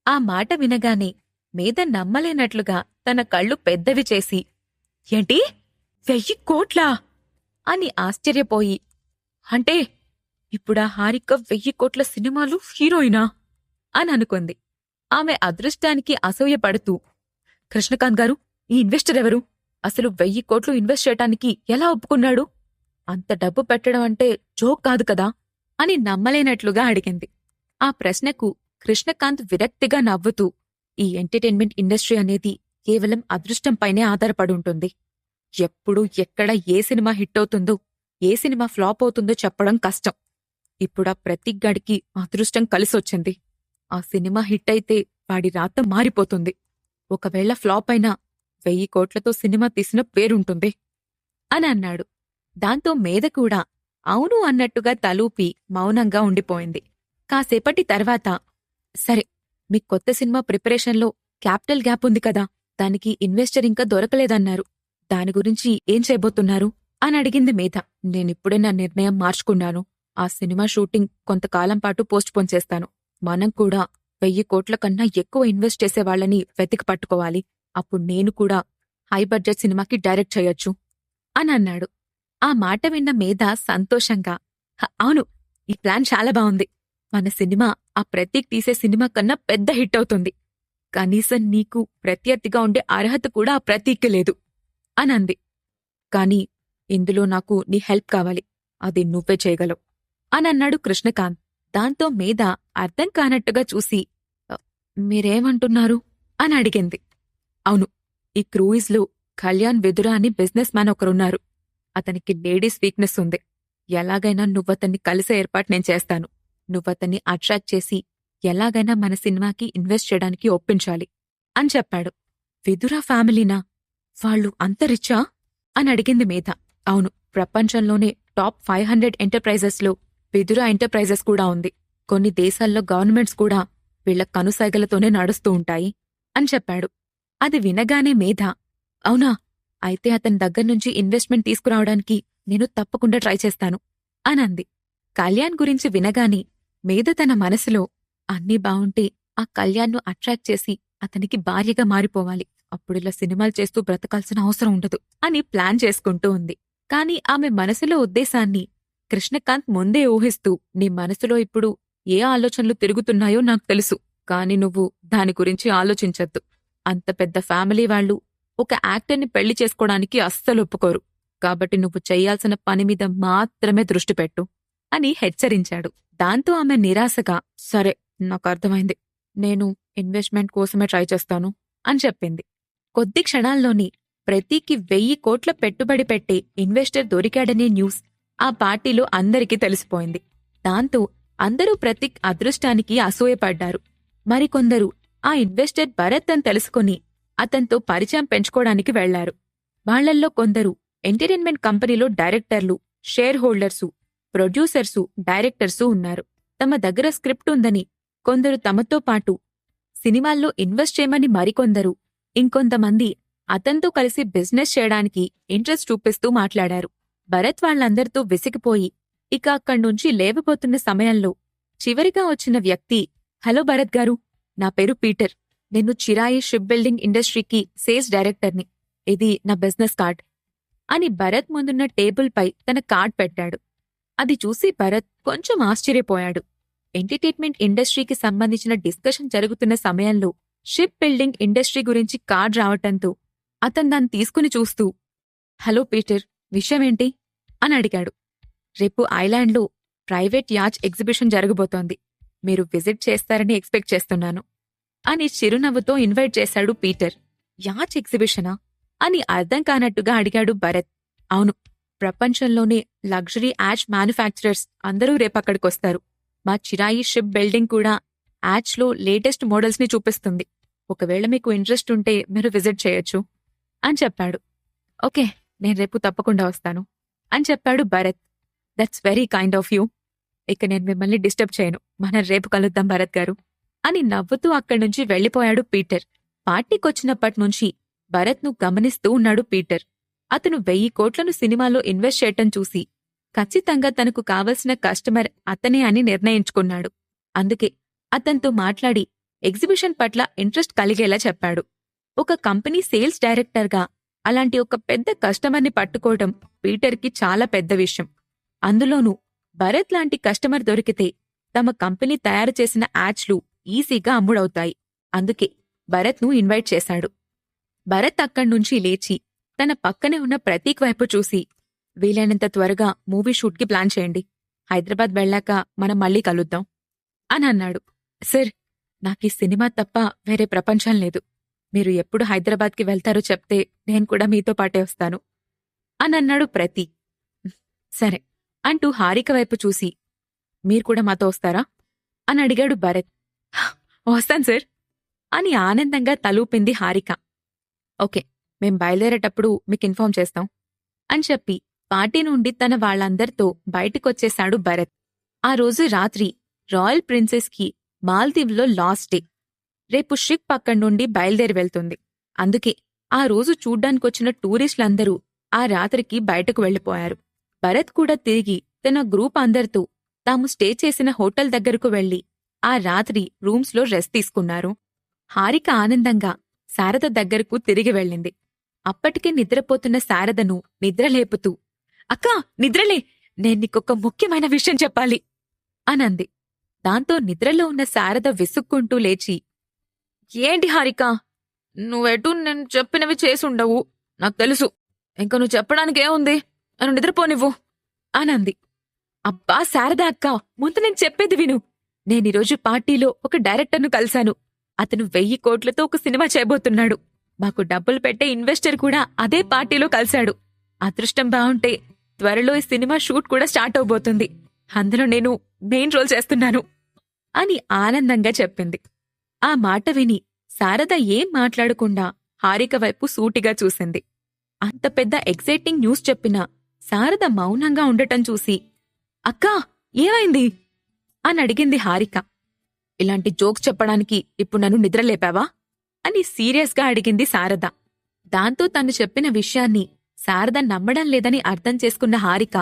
ఆ మాట వినగానే మేధ నమ్మలేనట్లుగా తన కళ్ళు పెద్దవి చేసి, ఏంటి 1000 కోట్లా అని ఆశ్చర్యపోయి, అంటే ఇప్పుడా హారిక 1000 కోట్ల సినిమాలు హీరోయినా అని అనుకుంది. ఆమె అదృష్టానికి అసూయపడుతూ, కృష్ణకాంత్ గారు, ఈ ఇన్వెస్టర్ ఎవరు? అసలు 1000 కోట్లు ఇన్వెస్ట్ చేయటానికి ఎలా ఒప్పుకున్నాడు? అంత డబ్బు పెట్టడం అంటే జోక్ కాదు కదా అని నమ్మలేనట్లుగా అడిగింది. ఆ ప్రశ్నకు కృష్ణకాంత్ విరక్తిగా నవ్వుతూ, ఈ ఎంటర్టైన్మెంట్ ఇండస్ట్రీ అనేది కేవలం అదృష్టంపైనే ఆధారపడుంటుంది. ఎప్పుడు ఎక్కడ ఏ సినిమా హిట్ అవుతుందో, ఏ సినిమా ఫ్లాప్ అవుతుందో చెప్పడం కష్టం. ఇప్పుడా ప్రతీక్ గాడికి అదృష్టం కలిసొచ్చింది. ఆ సినిమా హిట్ అయితే వాడి రాత మారిపోతుంది. ఒకవేళ ఫ్లాప్ అయినా 1000 కోట్లతో సినిమా తీసిన పేరుంటుంది అని అన్నాడు. దాంతో మేధ కూడా అవును అన్నట్టుగా తలూపి మౌనంగా ఉండిపోయింది. కాసేపటి తర్వాత, సరే, మీ కొత్త సినిమా ప్రిపరేషన్లో క్యాపిటల్ గ్యాప్ ఉంది కదా, దానికి ఇన్వెస్టర్ ఇంకా దొరకలేదన్నారు. దాని గురించి ఏం చేయబోతున్నారు అని అడిగింది మేధ. నేనిప్పుడే నా నిర్ణయం మార్చుకున్నాను. ఆ సినిమా షూటింగ్ కొంతకాలం పాటు పోస్ట్పోన్ చేస్తాను. మనం కూడా 1000 కోట్ల కన్నా ఎక్కువ ఇన్వెస్ట్ చేసేవాళ్లని వెతికి పట్టుకోవాలి. అప్పుడు నేను కూడా హై బడ్జెట్ సినిమాకి డైరెక్ట్ చేయొచ్చు అని అన్నాడు. ఆ మాట విన్న మేధ సంతోషంగా, అవును, ఈ ప్లాన్ చాలా బావుంది. మన సినిమా ఆ ప్రతీక్ తీసే సినిమా కన్నా పెద్ద హిట్ అవుతుంది. కనీసం నీకు ప్రత్యర్థిగా ఉండే అర్హత కూడా ఆ ప్రతీక్కి లేదు అని అంది. కాని ఇందులో నాకు నీ హెల్ప్ కావాలి. అది నువ్వే చేయగలవు అని అన్నాడు కృష్ణకాంత్. దాంతో మేధ అర్థం కానట్టుగా చూసి, మీరేమంటున్నారు అని అడిగింది. అవును, ఈ క్రూయిజ్లో కళ్యాణ్ వెదురా అని బిజినెస్ మ్యాన్ ఒకరున్నారు. అతనికి లేడీస్ వీక్నెస్ ఉంది. ఎలాగైనా నువ్వతన్ని కలిసే ఏర్పాటు నేను చేస్తాను. నువ్వతన్ని అట్రాక్ట్ చేసి ఎలాగైనా మన సినిమాకి ఇన్వెస్ట్ చేయడానికి ఒప్పించాలి అని చెప్పాడు. విదురా ఫ్యామిలీనా? వాళ్ళు అంత రిచ్చా అని అడిగింది మేధ. అవును, ప్రపంచంలోనే టాప్ 500 ఎంటర్ప్రైజెస్లో విదురా ఎంటర్ప్రైజెస్ కూడా ఉంది. కొన్ని దేశాల్లో గవర్నమెంట్స్ కూడా వీళ్ల కనుసైగలతోనే నడుస్తూ ఉంటాయి అని చెప్పాడు. అది వినగానే మేధ, అవునా, అయితే అతని దగ్గర్నుంచి ఇన్వెస్ట్మెంట్ తీసుకురావడానికి నేను తప్పకుండా ట్రై చేస్తాను అనంది. కళ్యాణ్ గురించి వినగానే మేధ తన మనసులో, అన్నీ బావుంటే ఆ కళ్యాణ్ను అట్రాక్ట్ చేసి అతనికి భార్యగా మారిపోవాలి. అప్పుడిలా సినిమాలు చేస్తూ బ్రతకాల్సిన అవసరం ఉండదు అని ప్లాన్ చేసుకుంటూ ఉంది. కాని ఆమె మనసులో ఉద్దేశాన్ని కృష్ణకాంత్ ముందే ఊహిస్తూ, నీ మనసులో ఇప్పుడు ఏ ఆలోచనలు తిరుగుతున్నాయో నాకు తెలుసు. కాని నువ్వు దాని గురించి ఆలోచించొద్దు. అంత పెద్ద ఫ్యామిలీ వాళ్ళు ఒక యాక్టర్ని పెళ్లి చేసుకోవడానికి అస్సలు ఒప్పుకోరు. కాబట్టి నువ్వు చెయ్యాల్సిన పనిమీద మాత్రమే దృష్టి పెట్టు అని హెచ్చరించాడు. దాంతో ఆమె నిరాశగా, సరే నాకర్థమైంది, నేను ఇన్వెస్ట్మెంట్ కోసమే ట్రై చేస్తాను అని చెప్పింది. కొద్ది క్షణాల్లోని ప్రతీకి 1000 కోట్ల పెట్టుబడి పెట్టే ఇన్వెస్టర్ దొరికాడనే న్యూస్ ఆ పార్టీలో అందరికీ తెలిసిపోయింది. దాంతో అందరూ ప్రతీక్ అదృష్టానికి అసూయపడ్డారు. మరికొందరు ఆ ఇన్వెస్టర్ భరత్ అని తెలుసుకుని అతనితో పరిచయం పెంచుకోవడానికి వెళ్లారు. వాళ్లల్లో కొందరు ఎంటర్టైన్మెంట్ కంపెనీలో డైరెక్టర్లు, షేర్ హోల్డర్సు, ప్రొడ్యూసర్సు, డైరెక్టర్సు ఉన్నారు. తమ దగ్గర స్క్రిప్ట్ ఉందని కొందరు తమతో పాటు సినిమాల్లో ఇన్వెస్ట్ చేయమని మరికొందరు, ఇంకొంతమంది అతనితో కలిసి బిజినెస్ చేయడానికి ఇంట్రెస్ట్ చూపిస్తూ మాట్లాడారు. భరత్ వాళ్లందరితో విసిగిపోయి ఇక అక్కడ్నుంచి లేవబోతున్న సమయంలో చివరిగా వచ్చిన వ్యక్తి, హలో భరత్ గారు, నా పేరు పీటర్. నేను చిరాయి షిప్ బిల్డింగ్ ఇండస్ట్రీకి సేల్స్ డైరెక్టర్ని. ఇది నా బిజినెస్ కార్డ్ అని భరత్ ముందున్న టేబుల్పై తన కార్డ్ పెట్టాడు. అది చూసి భరత్ కొంచెం ఆశ్చర్యపోయాడు. ఎంటర్టైన్మెంట్ ఇండస్ట్రీకి సంబంధించిన డిస్కషన్ జరుగుతున్న సమయంలో షిప్ బిల్డింగ్ ఇండస్ట్రీ గురించి కార్డ్ రావటంతో అతను దాన్ని తీసుకుని చూస్తూ, హలో పీటర్, విషయమేంటి అని అడిగాడు. రేపు ఐలాండ్లో ప్రైవేట్ యాచ్ ఎగ్జిబిషన్ జరగబోతోంది. మీరు విజిట్ చేస్తారని ఎక్స్పెక్ట్ చేస్తున్నాను అని చిరునవ్వుతో ఇన్వైట్ చేశాడు పీటర్. యాచ్ ఎగ్జిబిషనా అని అర్థం కానట్టుగా అడిగాడు భరత్. అవును, ప్రపంచంలోనే లగ్జరీ యాచ్ మ్యానుఫ్యాక్చరర్స్ అందరూ రేపక్కడికొస్తారు. మా చిరాయి షిప్ బిల్డింగ్ కూడా యాచ్లో లేటెస్ట్ మోడల్స్ని చూపిస్తుంది. ఒకవేళ మీకు ఇంట్రెస్ట్ ఉంటే మీరు విజిట్ చేయొచ్చు అని చెప్పాడు. ఓకే, నేను రేపు తప్పకుండా వస్తాను అని చెప్పాడు Bharat. That's very kind of you. ఇక నేను మిమ్మల్ని డిస్టర్బ్ చేయను. మనం రేపు కలుద్దాం భరత్ గారు అని నవ్వుతూ అక్కడ్నుంచి వెళ్లిపోయాడు పీటర్. పార్టీకొచ్చినప్పట్నుంచి భరత్ను గమనిస్తూ ఉన్నాడు పీటర్. అతను 1000 కోట్లను సినిమాలో ఇన్వెస్ట్ చేయటం చూసి ఖచ్చితంగా తనకు కావలసిన కస్టమర్ అతనే అని నిర్ణయించుకున్నాడు. అందుకే అతనితో మాట్లాడి ఎగ్జిబిషన్ పట్ల ఇంట్రెస్ట్ కలిగేలా చెప్పాడు. ఒక కంపెనీ సేల్స్ డైరెక్టర్గా అలాంటి ఒక పెద్ద కస్టమర్ని పట్టుకోవడం పీటర్కి చాలా పెద్ద విషయం. అందులోనూ భరత్ లాంటి కస్టమర్ దొరికితే తమ కంపెనీ తయారు చేసిన యాచ్లు ఈజీగా అమ్ముడవుతాయి. అందుకే భరత్ను ఇన్వైట్ చేశాడు. భరత్ అక్కడ్నుంచి లేచి తన పక్కనే ఉన్న ప్రతీక్ వైపు చూసి, వీలైనంత త్వరగా మూవీ షూట్కి ప్లాన్ చేయండి. హైదరాబాద్ వెళ్ళాక మనం మళ్ళీ కలుద్దాం అని అన్నాడు. సార్, నాకీ సినిమా తప్ప వేరే ప్రపంచం లేదు. మీరు ఎప్పుడు హైదరాబాద్కి వెళ్తారో చెప్తే నేను కూడా మీతో పాటే వస్తాను అని అన్నాడు ప్రతీక్. సరే అంటూ హారిక వైపు చూసి, మీరు కూడా మాతో వస్తారా అని అడిగాడు భరత్. వస్తాను సార్ అని ఆనందంగా తలూపింది హారిక. ఓకే, మేం బయలుదేరేటప్పుడు మీకు ఇన్ఫార్మ్ చేస్తాం అని చెప్పి పార్టీ నుండి తన వాళ్లందరితో బయటికొచ్చేశాడు భరత్. ఆ రోజు రాత్రి రాయల్ ప్రిన్సెస్కి మాల్దీవ్లో లాస్ట్ డే. రేపు షిప్ అక్కడ్నుండి బయలుదేరి వెళ్తుంది. అందుకే ఆ రోజు చూడ్డానికొచ్చిన టూరిస్టులందరూ ఆ రాత్రికి బయటకు వెళ్లిపోయారు. భరత్ కూడా తిరిగి తన గ్రూప్ అందరితో తాము స్టే చేసిన హోటల్ దగ్గరకు వెళ్లి ఆ రాత్రి రూమ్స్లో రెస్ట్ తీసుకున్నారు. హారిక ఆనందంగా శారద దగ్గరకు తిరిగి వెళ్ళింది. అప్పటికే నిద్రపోతున్న శారదను నిద్రలేపుతూ, అక్కా నిద్రలే, నేన్నీకొక ముఖ్యమైన విషయం చెప్పాలి అనంది. దాంతో నిద్రలో ఉన్న శారద విసుక్కుంటూ లేచి, ఏంటి హారిక, నువ్వెటూ నేను చెప్పినవి చేసుండవు, నాకు తెలుసు. ఇంక నువ్వు చెప్పడానికేముంది, నన్ను నిద్రపోనివ్వు అనంది. అబ్బా శారద అక్క, ముందు నేను చెప్పేది విను. నేనీరోజు పార్టీలో ఒక డైరెక్టర్ను కలిశాను. అతను 1000 కోట్లతో ఒక సినిమా చేయబోతున్నాడు. మాకు డబ్బులు పెట్టే ఇన్వెస్టర్ కూడా అదే పార్టీలో కలిశాడు. అదృష్టం బావుంటే త్వరలో ఈ సినిమా షూట్ కూడా స్టార్ట్ అవబోతుంది. అందులో నేను మెయిన్ రోల్ చేస్తున్నాను అని ఆనందంగా చెప్పింది. ఆ మాట విని శారద ఏం మాట్లాడకుండా హారిక వైపు సూటిగా చూసింది. అంత పెద్ద ఎక్సైటింగ్ న్యూస్ చెప్పినా శారద మౌనంగా ఉండటం చూసి, అక్కా ఏమైంది అని అడిగింది హారిక. ఇలాంటి జోక్స్ చెప్పడానికి ఇప్పుడు నన్ను నిద్రలేపావా అని సీరియస్గా అడిగింది శారద. దాంతో తను చెప్పిన విషయాన్ని శారద నమ్మడం లేదని అర్థం చేసుకున్న హారిక,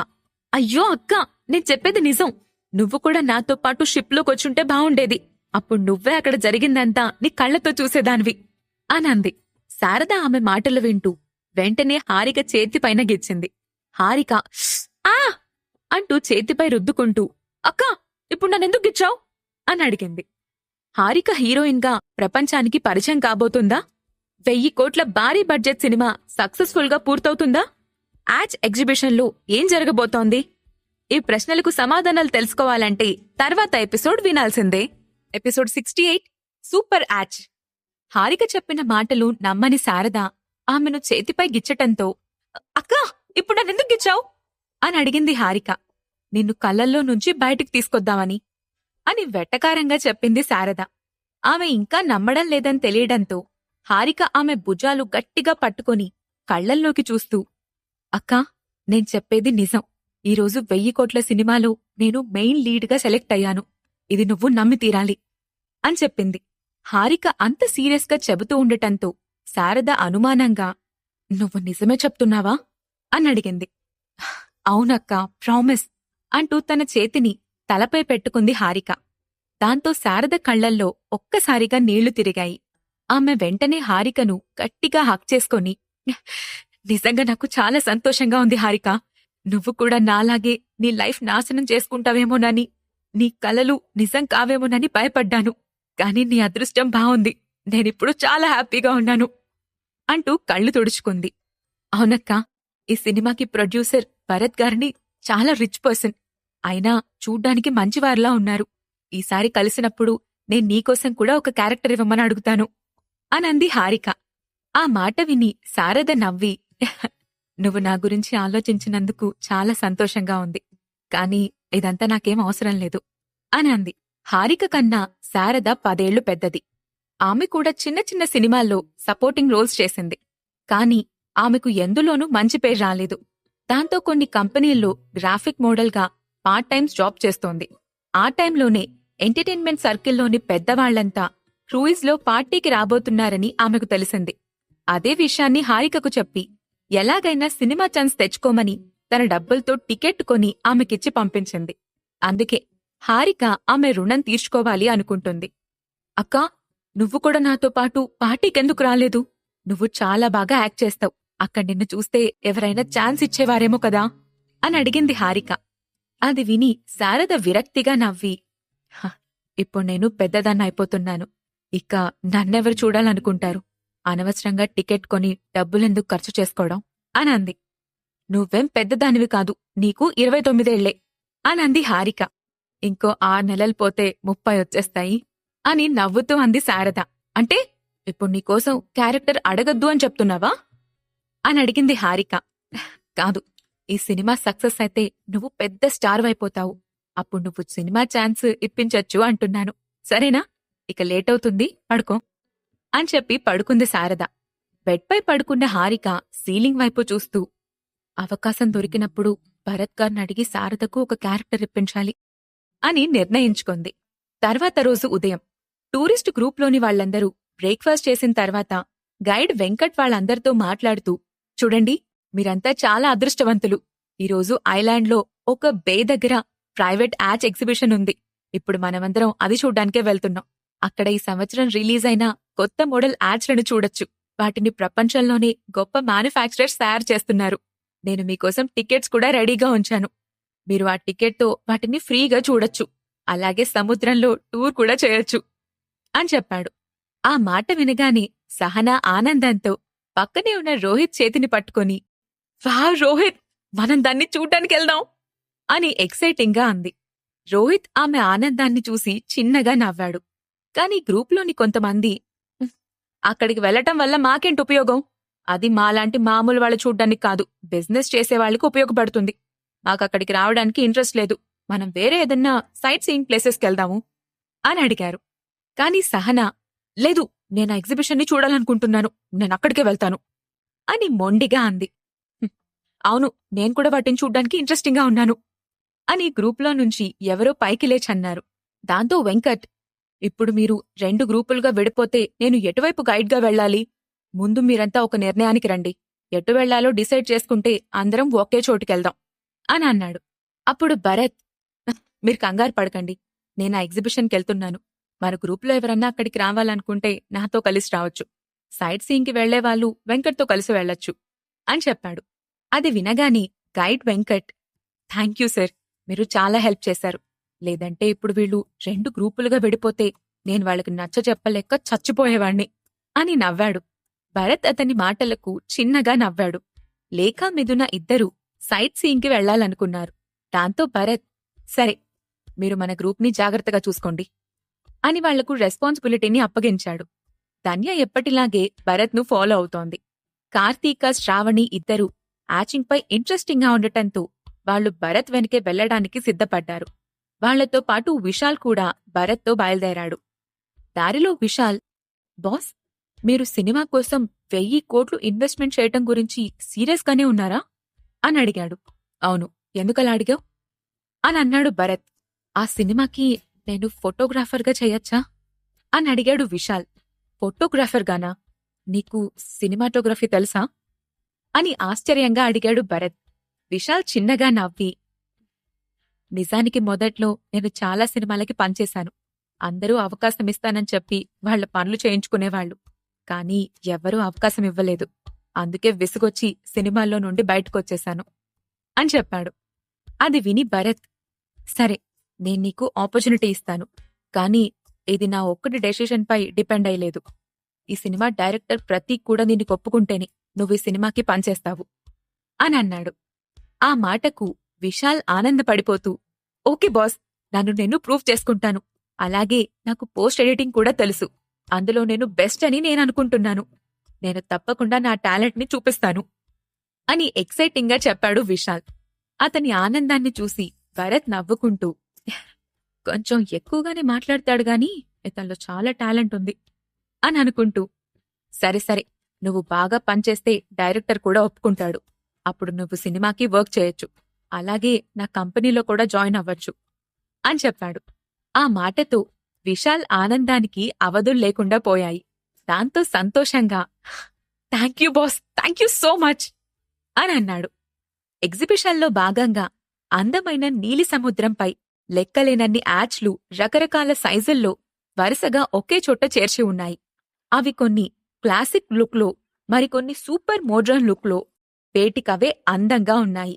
అయ్యో అక్క, నేను చెప్పేది నిజం. నువ్వు కూడా నాతో పాటు షిప్లోకొచ్చుంటే బావుండేది. అప్పుడు నువ్వే అక్కడ జరిగిందంతా నీ కళ్లతో చూసేదానివి అనంది. శారద ఆమె మాటలు వింటూ వెంటనే హారిక చేతిపైన గిచ్చింది. హారిక ఆ అంటూ చేతిపై రుద్దుకుంటూ అక్కా ఇప్పుడు నన్నెందుకు గిచ్చావు అని అడిగింది. హారిక హీరోయిన్గా ప్రపంచానికి పరిచయం కాబోతుందా? 1000 కోట్ల భారీ బడ్జెట్ సినిమా సక్సెస్ఫుల్ గా పూర్తవుతుందా? యాచ్ ఎగ్జిబిషన్లో ఏం జరగబోతోంది? ఈ ప్రశ్నలకు సమాధానాలు తెలుసుకోవాలంటే తర్వాత ఎపిసోడ్ వినాల్సిందే. Episode 68 super yacht. హారిక చెప్పిన మాటలు నమ్మని శారద ఆమెను చేతిపై గిచ్చటంతో అక్కా ఇప్పుడు నన్నెందుకు గిచ్చావు అని అడిగింది హారిక. నిన్ను కళ్ళల్లో నుంచి బయటికి తీసుకొద్దామని అని వెట్టకారంగా చెప్పింది శారద. ఆమె ఇంకా నమ్మడం లేదని తెలియడంతో హారిక ఆమె భుజాలు గట్టిగా పట్టుకొని కళ్లల్లోకి చూస్తూ అక్కా నేను చెప్పేది నిజం. ఈరోజు 1000 కోట్ల సినిమాలో నేను మెయిన్ లీడ్గా సెలెక్ట్ అయ్యాను. ఇది నువ్వు నమ్మి తీరాలి అని చెప్పింది. హారిక అంత సీరియస్గా చెబుతూ ఉండటంతో శారద అనుమానంగా నువ్వు నిజమే చెప్తున్నావా అని అడిగింది. అవునక్కా ప్రామిస్ అంటూ తన చేతిని తలపై పెట్టుకుంది హారిక. దాంతో శారద కళ్లల్లో ఒక్కసారిగా నీళ్లు తిరిగాయి. ఆమె వెంటనే హారికను గట్టిగా హక్ చేసుకొని నిజంగా నాకు చాలా సంతోషంగా ఉంది హారిక. నువ్వు కూడా నాలాగే నీ లైఫ్ నాశనం చేసుకుంటావేమోనని, నీ కలలు నిజం కావేమోనని భయపడ్డాను. కాని నీ అదృష్టం బావుంది. నేనిప్పుడు చాలా హ్యాపీగా ఉన్నాను అంటూ కళ్ళు తుడుచుకుంది. అవునక్కా ఈ సినిమాకి ప్రొడ్యూసర్ భరత్ గారిని చాలా రిచ్ పర్సన్. అయినా చూడ్డానికి మంచివారిలా ఉన్నారు. ఈసారి కలిసినప్పుడు నేను నీకోసం కూడా ఒక క్యారెక్టర్ ఇవ్వమని అడుగుతాను అనంది హారిక. ఆ మాట విని శారద నవ్వి నువ్వు నా గురించి ఆలోచించినందుకు చాలా సంతోషంగా ఉంది. కాని ఇదంతా నాకేం అవసరం లేదు అని అంది. హారిక కన్నా శారద 10 ఏళ్లు పెద్దది. ఆమె కూడా చిన్న చిన్న సినిమాల్లో సపోర్టింగ్ రోల్స్ చేసింది. కాని ఆమెకు ఎందులోనూ మంచి పేరు రాలేదు. దాంతో కొన్ని కంపెనీల్లో గ్రాఫిక్ మోడల్గా పార్ట్ టైమ్స్ జాబ్ చేస్తోంది. ఆ టైంలోనే ఎంటర్టైన్మెంట్ సర్కిల్లోని పెద్దవాళ్లంతా క్రూయిజ్లో పార్టీకి రాబోతున్నారని ఆమెకు తెలిసింది. అదే విషయాన్ని హారికకు చెప్పి ఎలాగైనా సినిమా ఛాన్స్ తెచ్చుకోమని తన డబ్బులతో టికెట్ కొని ఆమెకిచ్చి పంపించింది. అందుకే హారిక ఆమె రుణం తీర్చుకోవాలి అనుకుంటుంది. అక్కా నువ్వు కూడా నాతో పాటు పార్టీకెందుకు రాలేదు? నువ్వు చాలా బాగా యాక్ట్ చేస్తావు. అక్కడ నిన్ను చూస్తే ఎవరైనా ఛాన్స్ ఇచ్చేవారేమో కదా అని అడిగింది హారిక. అది విని శారద విరక్తిగా నవ్వి ఇప్పుడు నేను పెద్దదాన్నైపోతున్నాను. ఇక నన్నెవరు చూడాలనుకుంటారు? అనవసరంగా టికెట్ కొని డబ్బులెందుకు ఖర్చు చేసుకోవడం అని అంది. నువ్వేం పెద్దదానివి కాదు, నీకు 29 ఏళ్లే అనంది హారిక. ఇంకో 6 నెలలు పోతే 30 వచ్చేస్తాయి అని నవ్వుతూ అంది శారద. అంటే ఇప్పుడు నీకోసం క్యారెక్టర్ అడగద్దు అని చెప్తున్నావా అని అడిగింది హారిక. కాదు, ఈ సినిమా సక్సెస్ అయితే నువ్వు పెద్ద స్టార్ అయిపోతావు. అప్పుడు నువ్వు సినిమా ఛాన్స్ ఇప్పించొచ్చు అంటున్నాను. సరేనా? ఇక లేటవుతుంది, పడుకో అని చెప్పి పడుకుంది శారద. బెడ్పై పడుకున్న హారిక సీలింగ్ వైపు చూస్తూ అవకాశం దొరికినప్పుడు భరత్ గారిని అడిగి శారదకు ఒక క్యారెక్టర్ ఇప్పించాలి అని నిర్ణయించుకుంది. తర్వాత రోజు ఉదయం టూరిస్టు గ్రూప్లోని వాళ్లందరూ బ్రేక్ఫాస్ట్ చేసిన తర్వాత గైడ్ వెంకట్ వాళ్ళందరితో మాట్లాడుతూ చూడండి, మీరంతా చాలా అదృష్టవంతులు. ఈరోజు ఐలాండ్లో ఒక బే దగ్గర ప్రైవేట్ యాచ్ ఎగ్జిబిషన్ ఉంది. ఇప్పుడు మనమందరం అది చూడ్డానికే వెళ్తున్నాం. అక్కడ ఈ సంవత్సరం రిలీజ్ అయిన కొత్త మోడల్ యాచ్లను చూడొచ్చు. వాటిని ప్రపంచంలోనే గొప్ప మ్యానుఫ్యాక్చరర్స్ తయారు చేస్తున్నారు. నేను మీకోసం టికెట్స్ కూడా రెడీగా ఉంచాను. మీరు ఆ టికెట్తో వాటిని ఫ్రీగా చూడొచ్చు. అలాగే సముద్రంలో టూర్ కూడా చేయొచ్చు అని చెప్పాడు. ఆ మాట వినగానే సహనా ఆనందంతో పక్కనే ఉన్న రోహిత్ చేతిని పట్టుకొని వావ్ రోహిత్, మనం దాన్ని చూడ్డానికెళ్దాం అని ఎక్సైటింగ్గా అంది. రోహిత్ ఆమె ఆనందాన్ని చూసి చిన్నగా నవ్వాడు. కాని గ్రూప్లోని కొంతమంది అక్కడికి వెళ్లటం వల్ల మాకేంటి ఉపయోగం? అది మాలాంటి మామూలు వాళ్ళు చూడ్డానికి కాదు, బిజినెస్ చేసేవాళ్లకు ఉపయోగపడుతుంది. మాకక్కడికి రావడానికి ఇంట్రెస్ట్ లేదు. మనం వేరే ఏదన్నా సైట్ సీయింగ్ ప్లేసెస్కెళ్దాము అని అడిగారు. కాని సహనా లేదు, నేను ఆ ఎగ్జిబిషన్ని చూడాలనుకుంటున్నాను, నేనక్కడికే వెళ్తాను అని మొండిగా అంది. అవును, నేను కూడా వాటిని చూడ్డానికి ఇంట్రెస్టింగ్గా ఉన్నాను అని గ్రూప్లో నుంచి ఎవరో పైకి లేచన్నారు. దాంతో వెంకట్ ఇప్పుడు మీరు 2 గ్రూపులుగా విడిపోతే నేను ఎటువైపు గైడ్గా వెళ్లాలి? ముందు మీరంతా ఒక నిర్ణయానికి రండి. ఎటు వెళ్లాలో డిసైడ్ చేసుకుంటే అందరం ఒకే చోటుకెళ్దాం అని అన్నాడు. అప్పుడు భరత్ మీరు కంగారు పడకండి, నేను ఆ ఎగ్జిబిషన్కెళ్తున్నాను. మన గ్రూప్లో ఎవరన్నా అక్కడికి రావాలనుకుంటే నాతో కలిసి రావచ్చు. సైట్ సీయింగ్కి వెళ్లేవాళ్లు వెంకట్తో కలిసి వెళ్లొచ్చు అని చెప్పాడు. అది వినగానే గైడ్ వెంకట్, థ్యాంక్యూ సార్, మీరు చాలా హెల్ప్ చేశారు. లేదంటే ఇప్పుడు వీళ్ళు 2 గ్రూపులుగా విడిపోతే నేను వాళ్ళకి నచ్చచెప్పలేక చచ్చిపోయేవాణ్ణి అని నవ్వాడు. భరత్ అతని మాటలకు చిన్నగా నవ్వాడు. లేఖ మిథున ఇద్దరూ సైట్ సీయింగ్కి వెళ్లాలనుకున్నారు. దాంతో భరత్, సరే మీరు మన గ్రూప్ని జాగ్రత్తగా చూసుకోండి అని వాళ్లకు రెస్పాన్సిబిలిటీని అప్పగించాడు. ధన్య ఎప్పటిలాగే భరత్ను ఫాలో అవుతోంది. కార్తీక, శ్రావణి ఇద్దరూ యాచింగ్పై ఇంట్రెస్టింగ్గా ఉండటంతో వాళ్లు భరత్ వెనకే వెళ్లడానికి సిద్ధపడ్డారు. వాళ్లతో పాటు విశాల్ కూడా భరత్తో బయలుదేరాడు. దారిలో విశాల్, బాస్, మీరు సినిమా కోసం 1000 కోట్లు ఇన్వెస్ట్మెంట్ చేయటం గురించి సీరియస్గానే ఉన్నారా అని అడిగాడు. అవును, ఎందుకలా అడిగావు అని అన్నాడు భరత్. ఆ సినిమాకి నేను ఫోటోగ్రాఫర్గా చెయ్యొచ్చా అని అడిగాడు విశాల్. ఫోటోగ్రాఫర్గానా? నీకు సినిమాటోగ్రఫీ తెలుసా అని ఆశ్చర్యంగా అడిగాడు భరత్. విశాల్ చిన్నగా నవ్వి, నిజానికి మొదట్లో నేను చాలా సినిమాలకి పనిచేశాను. అందరూ అవకాశమిస్తానని చెప్పి వాళ్ల పనులు చేయించుకునేవాళ్లు. కానీ ఎవ్వరూ అవకాశమివ్వలేదు. అందుకే విసుగొచ్చి సినిమాల్లో నుండి బయటకొచ్చేశాను అని చెప్పాడు. అది విని భరత్, సరే నేను నీకు ఆపర్చునిటీ ఇస్తాను, కానీ ఇది నా ఒక్కటి డెసిషన్పై డిపెండ్ అయ్యలేదు. ఈ సినిమా డైరెక్టర్ ప్రతీక్ కూడా నిన్ను ఒప్పుకుంటేనే నువ్వు ఈ సినిమాకి పనిచేస్తావు అని అన్నాడు. ఆ మాటకు విశాల్ ఆనందపడిపోతూ, ఓకే బాస్, నన్ను నేను ప్రూవ్ చేసుకుంటాను. అలాగే నాకు పోస్ట్ ఎడిటింగ్ కూడా తెలుసు. అందులో నేను బెస్ట్ అని నేననుకుంటున్నాను. నేను తప్పకుండా నా టాలెంట్ని చూపిస్తాను అని ఎక్సైటింగ్గా చెప్పాడు విశాల్. అతని ఆనందాన్ని చూసి భరత్ నవ్వుకుంటూ, కొంచెం ఎక్కువగానే మాట్లాడతాడు గాని ఇతనిలో చాలా టాలెంట్ ఉంది అని అనుకుంటూ, సరే సరే, నువ్వు బాగా పనిచేస్తే డైరెక్టర్ కూడా ఒప్పుకుంటాడు. అప్పుడు నువ్వు సినిమాకి వర్క్ చేయొచ్చు. అలాగే నా కంపెనీలో కూడా జాయిన్ అవ్వచ్చు అని చెప్పాడు. ఆ మాటతో విశాల్ ఆనందానికి అవధుల్లేకుండా పోయాయి. దాంతో సంతోషంగా, thank you boss, thank you so much అని అన్నాడు. ఎగ్జిబిషన్లో భాగంగా అందమైన నీలి సముద్రంపై లెక్కలేనన్ని యాచ్లు రకరకాల సైజుల్లో వరుసగా ఒకే చోట చేర్చి ఉన్నాయి. అవి కొన్ని క్లాసిక్ లుక్లో, మరికొన్ని సూపర్ మోడ్రన్ లుక్లో వేటికవే అందంగా ఉన్నాయి.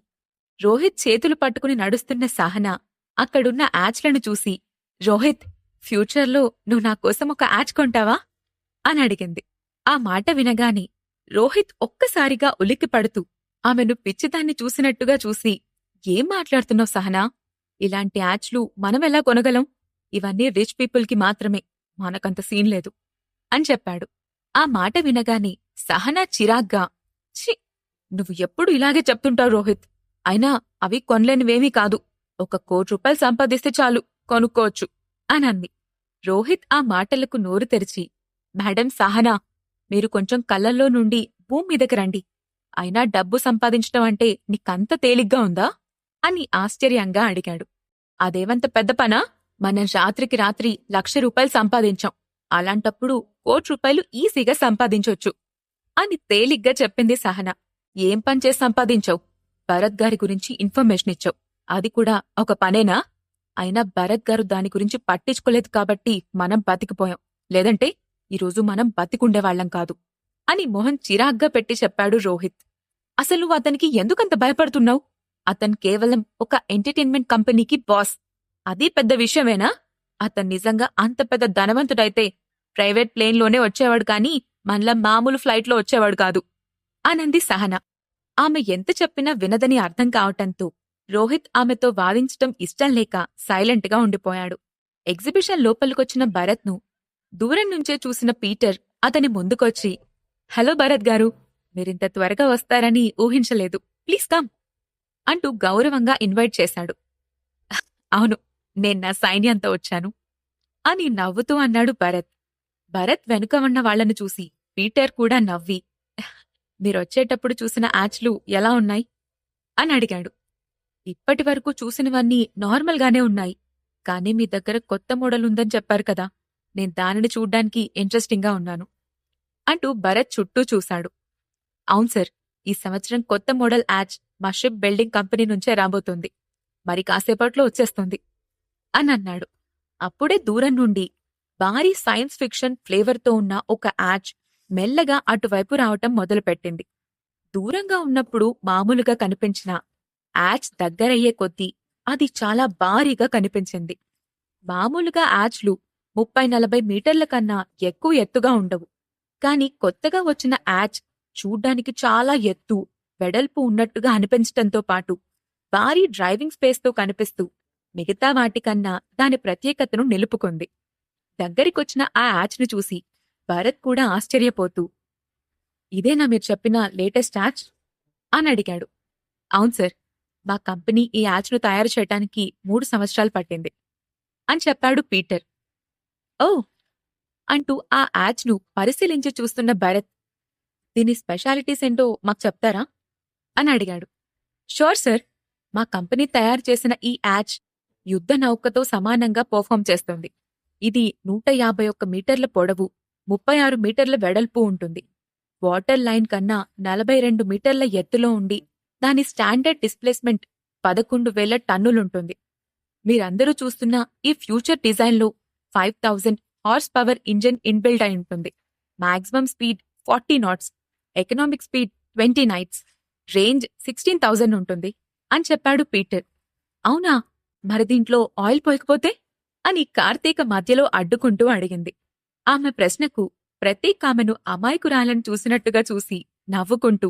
రోహిత్ చేతులు పట్టుకుని నడుస్తున్న సహనా అక్కడున్న యాచ్లను చూసి, రోహిత్, ఫ్యూచర్లో నువ్వు నా కోసం ఒక యాచ్ కొంటావా అని అడిగింది. ఆ మాట వినగానే రోహిత్ ఒక్కసారిగా ఉలిక్కిపడుతూ ఆమెను పిచ్చిదాన్ని చూసినట్టుగా చూసి, ఏం మాట్లాడుతున్నావు సహనా? ఇలాంటి యాచ్లు మనమెలా కొనగలం? ఇవన్నీ రిచ్ పీపుల్కి మాత్రమే, మనకంత సీన్ లేదు అని చెప్పాడు. ఆ మాట వినగానే సహనా చిరాగ్గా, ఛీ, నువ్వు ఎప్పుడు ఇలాగే చెప్తుంటావు రోహిత్. అయినా అవి కొనలేనివేమీ కాదు. 1 కోటి రూపాయలు సంపాదిస్తే చాలు, కొనుక్కోవచ్చు అని అంది. రోహిత్ ఆ మాటలకు నోరు తెరిచి, మేడం సహనా, మీరు కొంచెం కళ్ళల్లో నుండి భూమి మీదకి రండి. అయినా డబ్బు సంపాదించటం అంటే నీకంత తేలిగ్గా ఉందా అని ఆశ్చర్యంగా అడిగాడు. అదేవంత పెద్ద పనా? మనం రాత్రికి రాత్రి 1,00,000 రూపాయలు సంపాదించాం. అలాంటప్పుడు 1 కోటి రూపాయలు ఈజీగా సంపాదించొచ్చు అని తేలిగ్గా చెప్పింది సహనా. ఏం పనిచేసి సంపాదించావు? భరత్ గారి గురించి ఇన్ఫర్మేషన్ ఇచ్చావు. అది కూడా ఒక పనేనా? అయినా భరత్ గారు దాని గురించి పట్టించుకోలేదు కాబట్టి మనం బతికిపోయాం. లేదంటే ఈరోజు మనం బతికుండేవాళ్లం కాదు అని మొహం చిరాగ్గా పెట్టి చెప్పాడు రోహిత్. అసలు అతనికి ఎందుకంత భయపడుతున్నావు? అతను కేవలం ఒక ఎంటర్టైన్మెంట్ కంపెనీకి బాస్. అదీ పెద్ద విషయమేనా? అతను నిజంగా అంత పెద్ద ధనవంతుడైతే ప్రైవేట్ ప్లేన్లోనే వచ్చేవాడు కానీ మనలా మామూలు ఫ్లైట్లో వచ్చేవాడు కాదు అనంది సహనా. ఆమె ఎంత చెప్పినా వినదని అర్థం కావటంతో రోహిత్ ఆమెతో వాదించటం ఇష్టం లేక సైలెంట్గా ఉండిపోయాడు. ఎగ్జిబిషన్ లోపలికొచ్చిన భరత్ను దూరం నుంచే చూసిన పీటర్ అతని ముందుకొచ్చి, హలో భరత్ గారు, మీరింత త్వరగా వస్తారని ఊహించలేదు. ప్లీజ్ కమ్ అంటూ గౌరవంగా ఇన్వైట్ చేశాడు. అవును, నేను నా సైన్యంతో వచ్చాను అని నవ్వుతూ అన్నాడు భరత్. భరత్ వెనుక ఉన్న వాళ్లను చూసి పీటర్ కూడా నవ్వి, మీరొచ్చేటప్పుడు చూసిన యాచ్లు ఎలా ఉన్నాయి అని అడిగాడు. ఇప్పటివరకు చూసినవన్నీ నార్మల్గానే ఉన్నాయి, కానీ మీ దగ్గర కొత్త మోడల్ ఉందని చెప్పారు కదా, నేను దానిని చూడ్డానికి ఇంట్రెస్టింగ్గా ఉన్నాను అంటూ భరత్ చుట్టూ చూశాడు. అవును సార్, ఈ సంవత్సరం కొత్త మోడల్ యాచ్ మా షిప్ బిల్డింగ్ కంపెనీ నుంచే రాబోతోంది. మరి కాసేపట్లో వచ్చేస్తుంది అని అన్నాడు. అప్పుడే దూరం నుండి భారీ సైన్స్ ఫిక్షన్ ఫ్లేవర్తో ఉన్న ఒక యాడ్ మెల్లగా అటువైపు రావటం మొదలుపెట్టింది. దూరంగా ఉన్నప్పుడు మామూలుగా కనిపించిన యాడ్స్ దగ్గరయ్యే కొద్దీ అది చాలా భారీగా కనిపించింది. మామూలుగా యాడ్స్లు 30-40 మీటర్ల కన్నా ఎక్కువ ఎత్తుగా ఉండవు. కాని కొత్తగా వచ్చిన యాడ్స్ చూడ్డానికి చాలా ఎత్తు, వెడల్పు ఉన్నట్టుగా అనిపించటంతో పాటు భారీ డ్రైవింగ్ స్పేస్తో కనిపిస్తూ మిగతా వాటికన్నా దాని ప్రత్యేకతను నిలుపుకుంది. దగ్గరికొచ్చిన ఆ యాడ్స్ని చూసి భరత్ కూడా ఆశ్చర్యపోతూ, ఇదేనా మీరు చెప్పిన లేటెస్ట్ యాడ్స్ అని అడిగాడు. అవును సార్, మా కంపెనీ ఈ యాడ్స్ను తయారు చేయటానికి 3 సంవత్సరాలు పట్టింది అని చెప్పాడు పీటర్. ఓ అంటూ ఆ యాడ్స్ను పరిశీలించి చూస్తున్న భరత్, దీని స్పెషాలిటీస్ ఏంటో మాకు చెప్తారా అని అడిగాడు. షూర్ సార్, మా కంపెనీ తయారు చేసిన ఈ యాడ్స్ యుద్ధ నౌకతో సమానంగా పర్ఫామ్ చేస్తుంది. ఇది 151 మీటర్ల పొడవు, 36 మీటర్ల వెడల్పు ఉంటుంది. వాటర్ లైన్ కన్నా 42 మీటర్ల ఎత్తులో ఉండి దాని స్టాండర్డ్ డిస్ప్లేస్మెంట్ 11,000 టన్నులుంటుంది. మీరందరూ చూస్తున్న ఈ ఫ్యూచర్ డిజైన్లో 5000 హార్స్ పవర్ ఇంజిన్ ఇన్బిల్డ్ అయి ఉంటుంది. Maximum speed 40 knots, economic speed 20 knots, range 16,000 ఉంటుంది అని చెప్పాడు పీటర్. అవునా, మరి దీంట్లో ఆయిల్ పోయకపోతే అని కార్తీక మధ్యలో అడ్డుకుంటూ అడిగింది. ఆమె ప్రశ్నకు ప్రతీక్ ఆమెను అమాయకురాలను చూసినట్టుగా చూసి నవ్వుకుంటూ,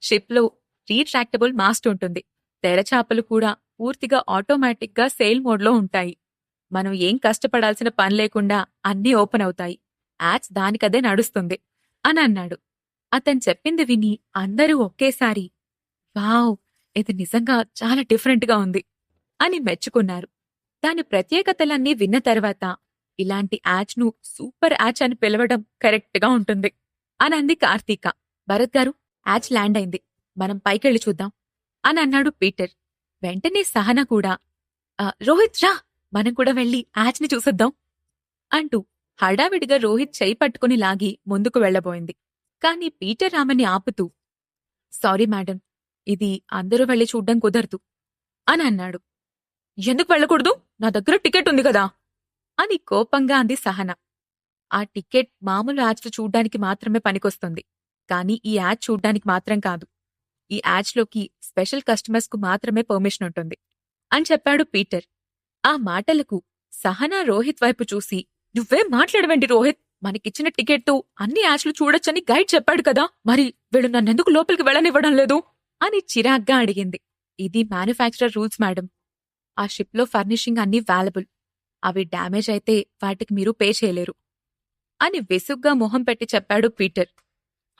షిప్లో రీట్రాక్టబుల్ మాస్ట్ ఉంటుంది. తెరచాపలు కూడా పూర్తిగా ఆటోమేటిక్గా సెయిల్ మోడ్లో ఉంటాయి. మనం ఏం కష్టపడాల్సిన పని లేకుండా అన్నీ ఓపెన్ అవుతాయి. యాడ్స్ దానికదే నడుస్తుంది అని అన్నాడు. అతను చెప్పింది విని అందరూ ఒకేసారి వావ్, ఇది నిజంగా చాలా డిఫరెంట్గా ఉంది అని మెచ్చుకున్నారు. దాని ప్రత్యేకతలన్నీ విన్న తర్వాత ఇలాంటి యాడ్స్ను సూపర్ యాడ్స్ అని పిలవడం కరెక్ట్గా ఉంటుంది అని అంది కార్తీక. భరత్ గారు, యాడ్స్ ల్యాండ్ అయింది, మనం పైకెళ్ళి చూద్దాం అని అన్నాడు పీటర్. వెంటనే సహన కూడా, రోహిత్ రా, మనం కూడా వెళ్ళి యాడ్స్ని చూసొద్దాం అంటూ హడావిడిగా రోహిత్ చేయి పట్టుకుని లాగి ముందుకు వెళ్లబోయింది. కాని పీటర్ ఆమెని ఆపుతూ, సారీ మేడం, ఇది అందరూ వెళ్లి చూడ్డం కుదరదు అని అన్నాడు. ఎందుకు వెళ్ళకూడదు? నా దగ్గర టికెట్ ఉంది కదా అని కోపంగా అంది సహన. ఆ టికెట్ మామూలు యాడ్స్ చూడ్డానికి మాత్రమే పనికొస్తుంది, కానీ ఈ యాడ్ చూడ్డానికి మాత్రం కాదు. ఈ యాడ్స్లోకి స్పెషల్ కస్టమర్స్కు మాత్రమే పర్మిషన్ ఉంటుంది అని చెప్పాడు పీటర్. ఆ మాటలకు సహన రోహిత్ వైపు చూసి, నువ్వేం మాట్లాడవేంటి రోహిత్, మనకిచ్చిన టికెట్తో అన్ని యాడ్స్లు చూడొచ్చని గైడ్ చెప్పాడు కదా, మరి వీళ్ళు నన్నెందుకు లోపలికి వెళ్ళనివ్వడం లేదు అని చిరాగ్గా అడిగింది. ఇది మ్యానుఫ్యాక్చరర్ రూల్స్ మేడం. ఆ షిప్లో ఫర్నిషింగ్ అన్నీ వాల్యుబుల్. అవి డ్యామేజ్ అయితే వాటికి మీరు పే చేయలేరు అని విసుగ్గా మొహం పెట్టి చెప్పాడు పీటర్.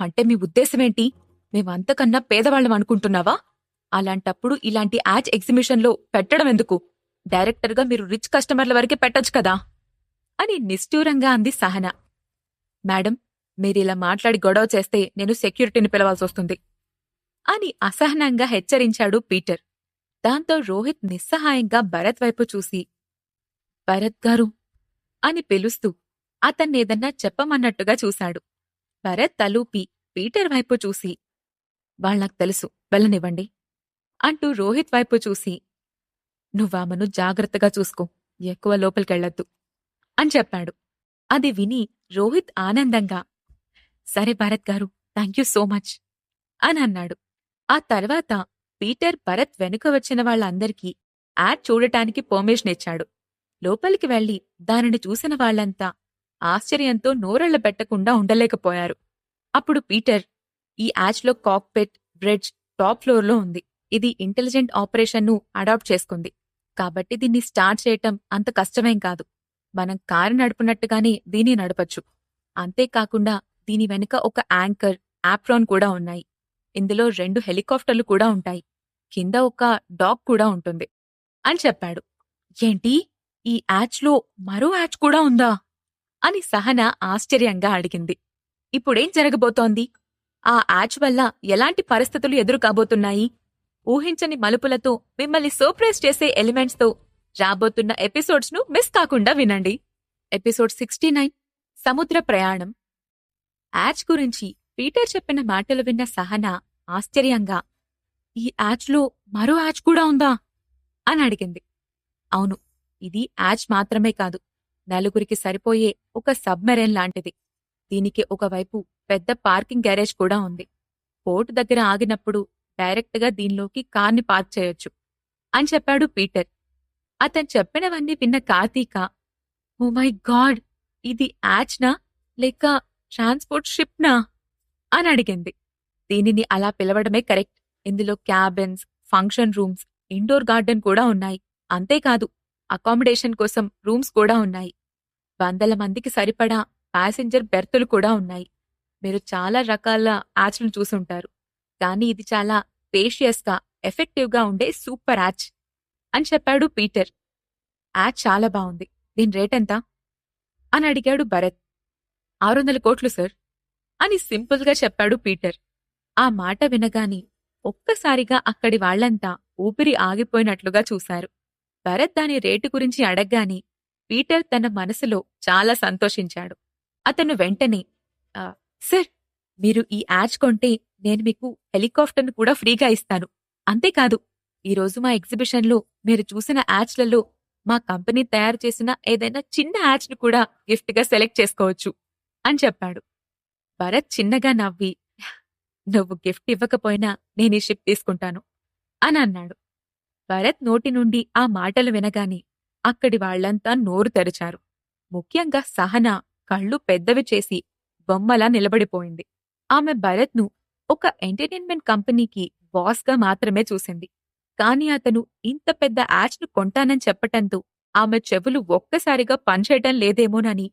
అంటే మీ ఉద్దేశమేంటి? మేమంతకన్నా పేదవాళ్ళం అనుకుంటున్నావా? అలాంటప్పుడు ఇలాంటి యాడ్ ఎగ్జిబిషన్లో పెట్టడం ఎందుకు? డైరెక్టర్గా మీరు రిచ్ కస్టమర్ల వరకే పెట్టొచ్చు కదా అని నిష్ఠూరంగా అంది సహన. మేడం, మీరిలా మాట్లాడి గొడవ చేస్తే నేను సెక్యూరిటీని పిలవాల్సొస్తుంది అని అసహనంగా హెచ్చరించాడు పీటర్. దాంతో రోహిత్ నిస్సహాయంగా భరత్ వైపు చూసి, భరత్ గారు అని పిలుస్తూ అతన్నేదన్నా చెప్పమన్నట్టుగా చూశాడు. భరత్ తలూపి పీటర్ వైపు చూసి, వాళ్ళకు తెలుసు, వెళ్ళనివ్వండి అంటూ రోహిత్ వైపు చూసి, నువ్వామను జాగ్రత్తగా చూసుకో, ఎక్కువ లోపలికెళ్లొద్దు అని చెప్పాడు. అది విని రోహిత్ ఆనందంగా, సరే భరత్ గారు, థాంక్యూ సో మచ్ అని అన్నాడు. ఆ తర్వాత పీటర్ భరత్ వెనుక వచ్చిన వాళ్ళందరికీ యాడ్ చూడటానికి పర్మిషన్ ఇచ్చాడు. లోపలికి వెళ్లి దానిని చూసిన వాళ్లంతా ఆశ్చర్యంతో నోరెళ్ల పెట్టకుండా ఉండలేకపోయారు. అప్పుడు పీటర్, ఈ యాడ్స్లో కాక్పిట్, బ్రిడ్జ్ టాప్ ఫ్లోర్లో ఉంది. ఇది ఇంటెలిజెంట్ ఆపరేషన్ను అడాప్ట్ చేసుకుంది, కాబట్టి దీన్ని స్టార్ట్ చేయటం అంత కష్టమేం కాదు. మనం కారు నడుపునట్టుగానే దీన్ని నడపచ్చు. అంతేకాకుండా దీని వెనుక ఒక యాంకర్, యాప్రాన్ కూడా ఉన్నాయి. ఇందులో 2 హెలికాప్టర్లు కూడా ఉంటాయి. కింద ఒక డాగ్ కూడా ఉంటుంది అని చెప్పాడు. ఏంటి, ఈ యాడ్స్లో మరో యాడ్ కూడా ఉందా అని సహన ఆశ్చర్యంగా అడిగింది. ఇప్పుడేం జరగబోతోంది? ఆ యాడ్స్ వల్ల ఎలాంటి పరిస్థితులు ఎదురు కాబోతున్నాయి? ఊహించని మలుపులతో మిమ్మల్ని సర్ప్రైజ్ చేసే ఎలిమెంట్స్తో రాబోతున్న ఎపిసోడ్స్ను మిస్ కాకుండా వినండి. ఎపిసోడ్ 69 సముద్ర ప్రయాణం. యాడ్స్ గురించి పీటర్ చెప్పిన మాటలు విన్న సహన ఆశ్చర్యంగా, ఈ యాడ్స్లో మరో యాడ్ కూడా ఉందా అని అడిగింది. అవును, ఇది యాడ్స్ మాత్రమే కాదు, నలుగురికి సరిపోయే ఒక సబ్మెరైన్ లాంటిది. దీనికి ఒకవైపు పెద్ద పార్కింగ్ గ్యారేజ్ కూడా ఉంది. పోర్టు దగ్గర ఆగినప్పుడు డైరెక్ట్గా దీనిలోకి కార్ని పార్క్ చేయొచ్చు అని చెప్పాడు పీటర్. అతను చెప్పినవన్నీ విన్న కార్తీక, ఓ మై గాడ్, ఇది యాచ్నా లేక ట్రాన్స్పోర్ట్ షిప్నా అని అడిగింది. దీనిని అలా పిలవడమే కరెక్ట్. ఇందులో cabins, function rooms, indoor garden కూడా ఉన్నాయి. అంతేకాదు అకామిడేషన్ కోసం రూమ్స్ కూడా ఉన్నాయి. 100 మందికి సరిపడా ప్యాసింజర్ బెర్తులు కూడా ఉన్నాయి. మీరు చాలా రకాల యాచ్లను చూసుంటారు, కానీ ఇది చాలా స్పేషియస్గా, ఎఫెక్టివ్గా ఉండే సూపర్ యాచ్ అని చెప్పాడు పీటర్. యాచ్ చాలా బావుంది. దీని రేటెంత అని అడిగాడు భరత్. 600 కోట్లు సార్ అని సింపుల్గా చెప్పాడు పీటర్. ఆ మాట వినగాని ఒక్కసారిగా అక్కడి వాళ్లంతా ఊపిరి ఆగిపోయినట్లుగా చూశారు. భరత్ దాని రేటు గురించి అడగ్గాని పీటర్ తన మనసులో చాలా సంతోషించాడు. అతను వెంటనే, సార్, మీరు ఈ యాచ్ కొంటే నేను మీకు హెలికాప్టర్ను కూడా ఫ్రీగా ఇస్తాను. అంతేకాదు, ఈరోజు మా ఎగ్జిబిషన్లో మీరు చూసిన యాచ్లలో మా కంపెనీ తయారు చేసిన ఏదైనా చిన్న యాచ్ను కూడా గిఫ్ట్గా సెలెక్ట్ చేసుకోవచ్చు అని చెప్పాడు. భరత్ చిన్నగా నవ్వి, నువ్వు గిఫ్ట్ ఇవ్వకపోయినా నేనీ షిప్ తీసుకుంటాను అని అన్నాడు. భరత్ నోటి నుండి ఆ మాటలు వినగాని అక్కడి వాళ్లంతా నోరు తెరిచారు. ముఖ్యంగా సహన కళ్ళు పెద్దవి చేసి బొమ్మలా నిలబడిపోయింది. ఆమె భరత్ను ఒక ఎంటర్టైన్మెంట్ కంపెనీకి బాస్గా మాత్రమే చూసింది. కాని అతను ఇంత పెద్ద యాచ్ను కొంటానని చెప్పటంతో ఆమె చెవులు ఒక్కసారిగా పనిచేయటం లేదేమోనని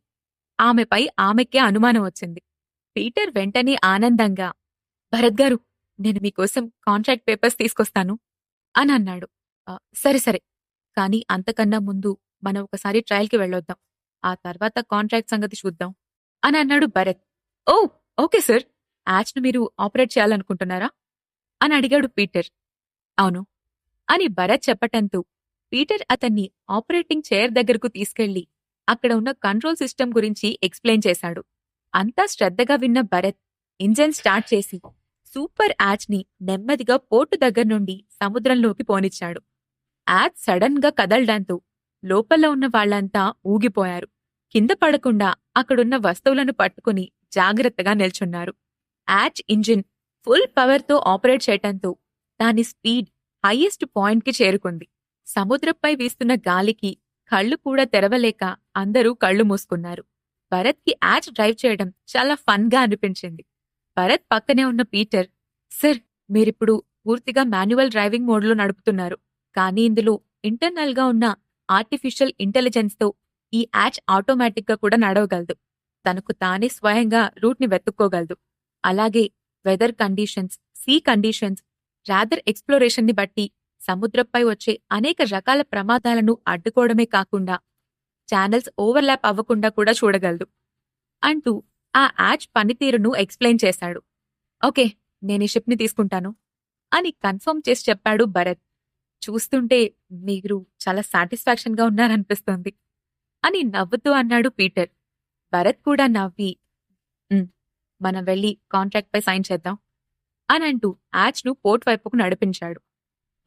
ఆమెపై ఆమెకే అనుమానం వచ్చింది. పీటర్ వెంటనే ఆనందంగా, భరత్ గారు, నేను మీకోసం కాంట్రాక్ట్ పేపర్స్ తీసుకొస్తాను అని అన్నాడు. సరే సరే, కానీ అంతకన్నా ముందు మనం ఒకసారి ట్రయల్కి వెళ్ళొద్దాం. ఆ తర్వాత కాంట్రాక్ట్ సంగతి చూద్దాం అని అన్నాడు భరత్. ఓ, ఓకే సార్. యాచ్ను మీరు ఆపరేట్ చేయాలనుకుంటున్నారా అని అడిగాడు పీటర్. అవును అని భరత్ చెప్పటంతో పీటర్ అతన్ని ఆపరేటింగ్ చైర్ దగ్గరకు తీసుకెళ్లి అక్కడ ఉన్న కంట్రోల్ సిస్టమ్ గురించి ఎక్స్ప్లెయిన్ చేశాడు. అంతా శ్రద్ధగా విన్న భరత్ ఇంజన్ స్టార్ట్ చేసి సూపర్ యాచ్ని నెమ్మదిగా పోర్టు దగ్గర నుండి సముద్రంలోకి పోనిచ్చాడు. యాచ్ సడన్ గా కదలడంతో లోపల ఉన్న వాళ్లంతా ఊగిపోయారు. కింద పడకుండా అక్కడున్న వస్తువులను పట్టుకుని జాగ్రత్తగా నిల్చున్నారు. యాచ్ ఇంజిన్ ఫుల్ పవర్తో ఆపరేట్ చేయటంతో దాని స్పీడ్ హైయెస్ట్ పాయింట్కి చేరుకుంది. సముద్రంపై వీస్తున్న గాలికి కళ్ళు కూడా తెరవలేక అందరూ కళ్ళు మూసుకున్నారు. భరత్కి యాచ్ డ్రైవ్ చేయడం చాలా ఫన్గా అనిపించింది. భరత్ పక్కనే ఉన్న పీటర్, సార్, మీరిప్పుడు పూర్తిగా మాన్యువల్ డ్రైవింగ్ మోడ్లో నడుపుతున్నారు, కానీ ఇందులో ఇంటర్నల్గా ఉన్న ఆర్టిఫిషియల్ ఇంటెలిజెన్స్తో ఈ యాచ్ ఆటోమేటిక్గా కూడా నడవగలదు. తనకు తానే స్వయంగా రూట్ని వెతుక్కోగలదు. అలాగే weather conditions, sea conditions, rather ఎక్స్ప్లోరేషన్ని బట్టి సముద్రంపై వచ్చే అనేక రకాల ప్రమాదాలను అడ్డుకోవడమే కాకుండా ఛానల్స్ ఓవర్లాప్ అవ్వకుండా కూడా చూడగలదు అంటూ ఆ యాచ్ పనితీరును ఎక్స్ప్లెయిన్ చేశాడు. ఓకే, నేనీ షిప్ని తీసుకుంటాను అని కన్ఫర్మ్ చేసి చెప్పాడు భరత్. చూస్తుంటే మీరు చాలా సాటిస్ఫాక్షన్గా ఉన్నారనిపిస్తోంది అని నవ్వుతూ అన్నాడు పీటర్. భరత్ కూడా నవ్వి, మనం వెళ్ళి కాంట్రాక్ట్పై సైన్ చేద్దాం అని అంటూ యాచ్ను పోర్ట్ వైపుకు నడిపించాడు.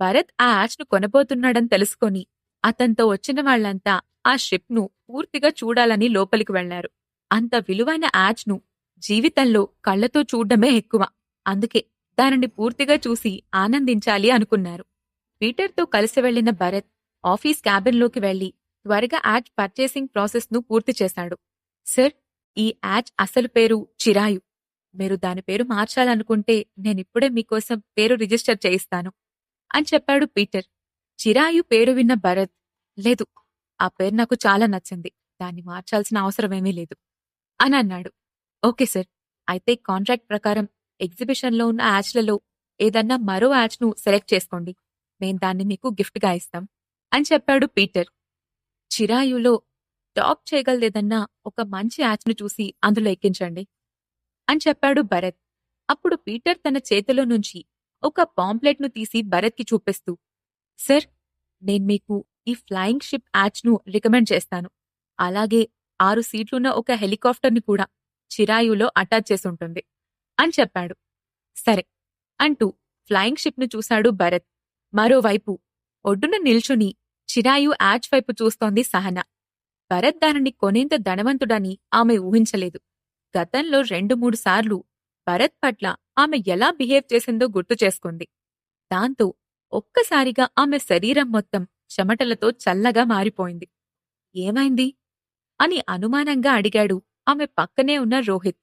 భరత్ ఆ యాచ్ను కొనబోతున్నాడని తెలుసుకొని అతనితో వచ్చిన వాళ్లంతా ఆ షిప్ను పూర్తిగా చూడాలని లోపలికి వెళ్లారు. అంత విలువైన యాచ్ను జీవితంలో కళ్లతో చూడ్డమే ఎక్కువ. అందుకే దానిని పూర్తిగా చూసి ఆనందించాలి అనుకున్నారు. పీటర్తో కలిసి వెళ్లిన భరత్ ఆఫీస్ క్యాబిన్లోకి వెళ్లి త్వరగా యాచ్ పర్చేసింగ్ ప్రాసెస్ను పూర్తి చేశాడు. సార్, ఈ యాచ్ అసలు పేరు చిరాయు. మీరు దాని పేరు మార్చాలనుకుంటే నేనిప్పుడే మీకోసం పేరు రిజిస్టర్ చేయిస్తాను అని చెప్పాడు పీటర్. చిరాయు పేరు విన్న భరత్, లేదు, ఆ పేరు నాకు చాలా నచ్చింది, దాన్ని మార్చాల్సిన అవసరమేమీ లేదు అని అన్నాడు. ఓకే సార్, అయితే కాంట్రాక్ట్ ప్రకారం ఎగ్జిబిషన్లో ఉన్న యాచ్లలో ఏదన్నా మరో యాచ్ను సెలెక్ట్ చేసుకోండి, మేం దాన్ని మీకు గిఫ్ట్గా ఇస్తాం అని చెప్పాడు పీటర్. చిరాయులో టాప్ చేయగలదేదన్నా ఒక మంచి యాచ్ను చూసి అందులో ఎక్కించండి అని చెప్పాడు భరత్. అప్పుడు పీటర్ తన చేతిలో నుంచి ఒక పాంప్లెట్ను తీసి భరత్కి చూపిస్తూ, సార్, నేను మీకు ఈ ఫ్లయింగ్ షిప్ యాచ్ను రికమెండ్ చేస్తాను. అలాగే 6 సీట్లున్న ఒక హెలికాప్టర్ని కూడా చిరాయులో అటాచ్ చేసుంటుంది అని చెప్పాడు. సరే అంటూ ఫ్లయింగ్ షిప్ను చూశాడు భరత్. మరోవైపు ఒడ్డున నిల్చుని చిరాయు యాచ్ వైపు చూస్తోంది సహన. భరత్ దానిని కొనేంత ధనవంతుడని ఆమె ఊహించలేదు. గతంలో 2-3 సార్లు భరత్ పట్ల ఆమె ఎలా బిహేవ్ చేసిందో గుర్తు చేసుకుంది. దాంతో ఒక్కసారిగా ఆమె శరీరం మొత్తం చెమటలతో చల్లగా మారిపోయింది. ఏమైంది? అని అనుమానంగా అడిగాడు ఆమె పక్కనే ఉన్న రోహిత్.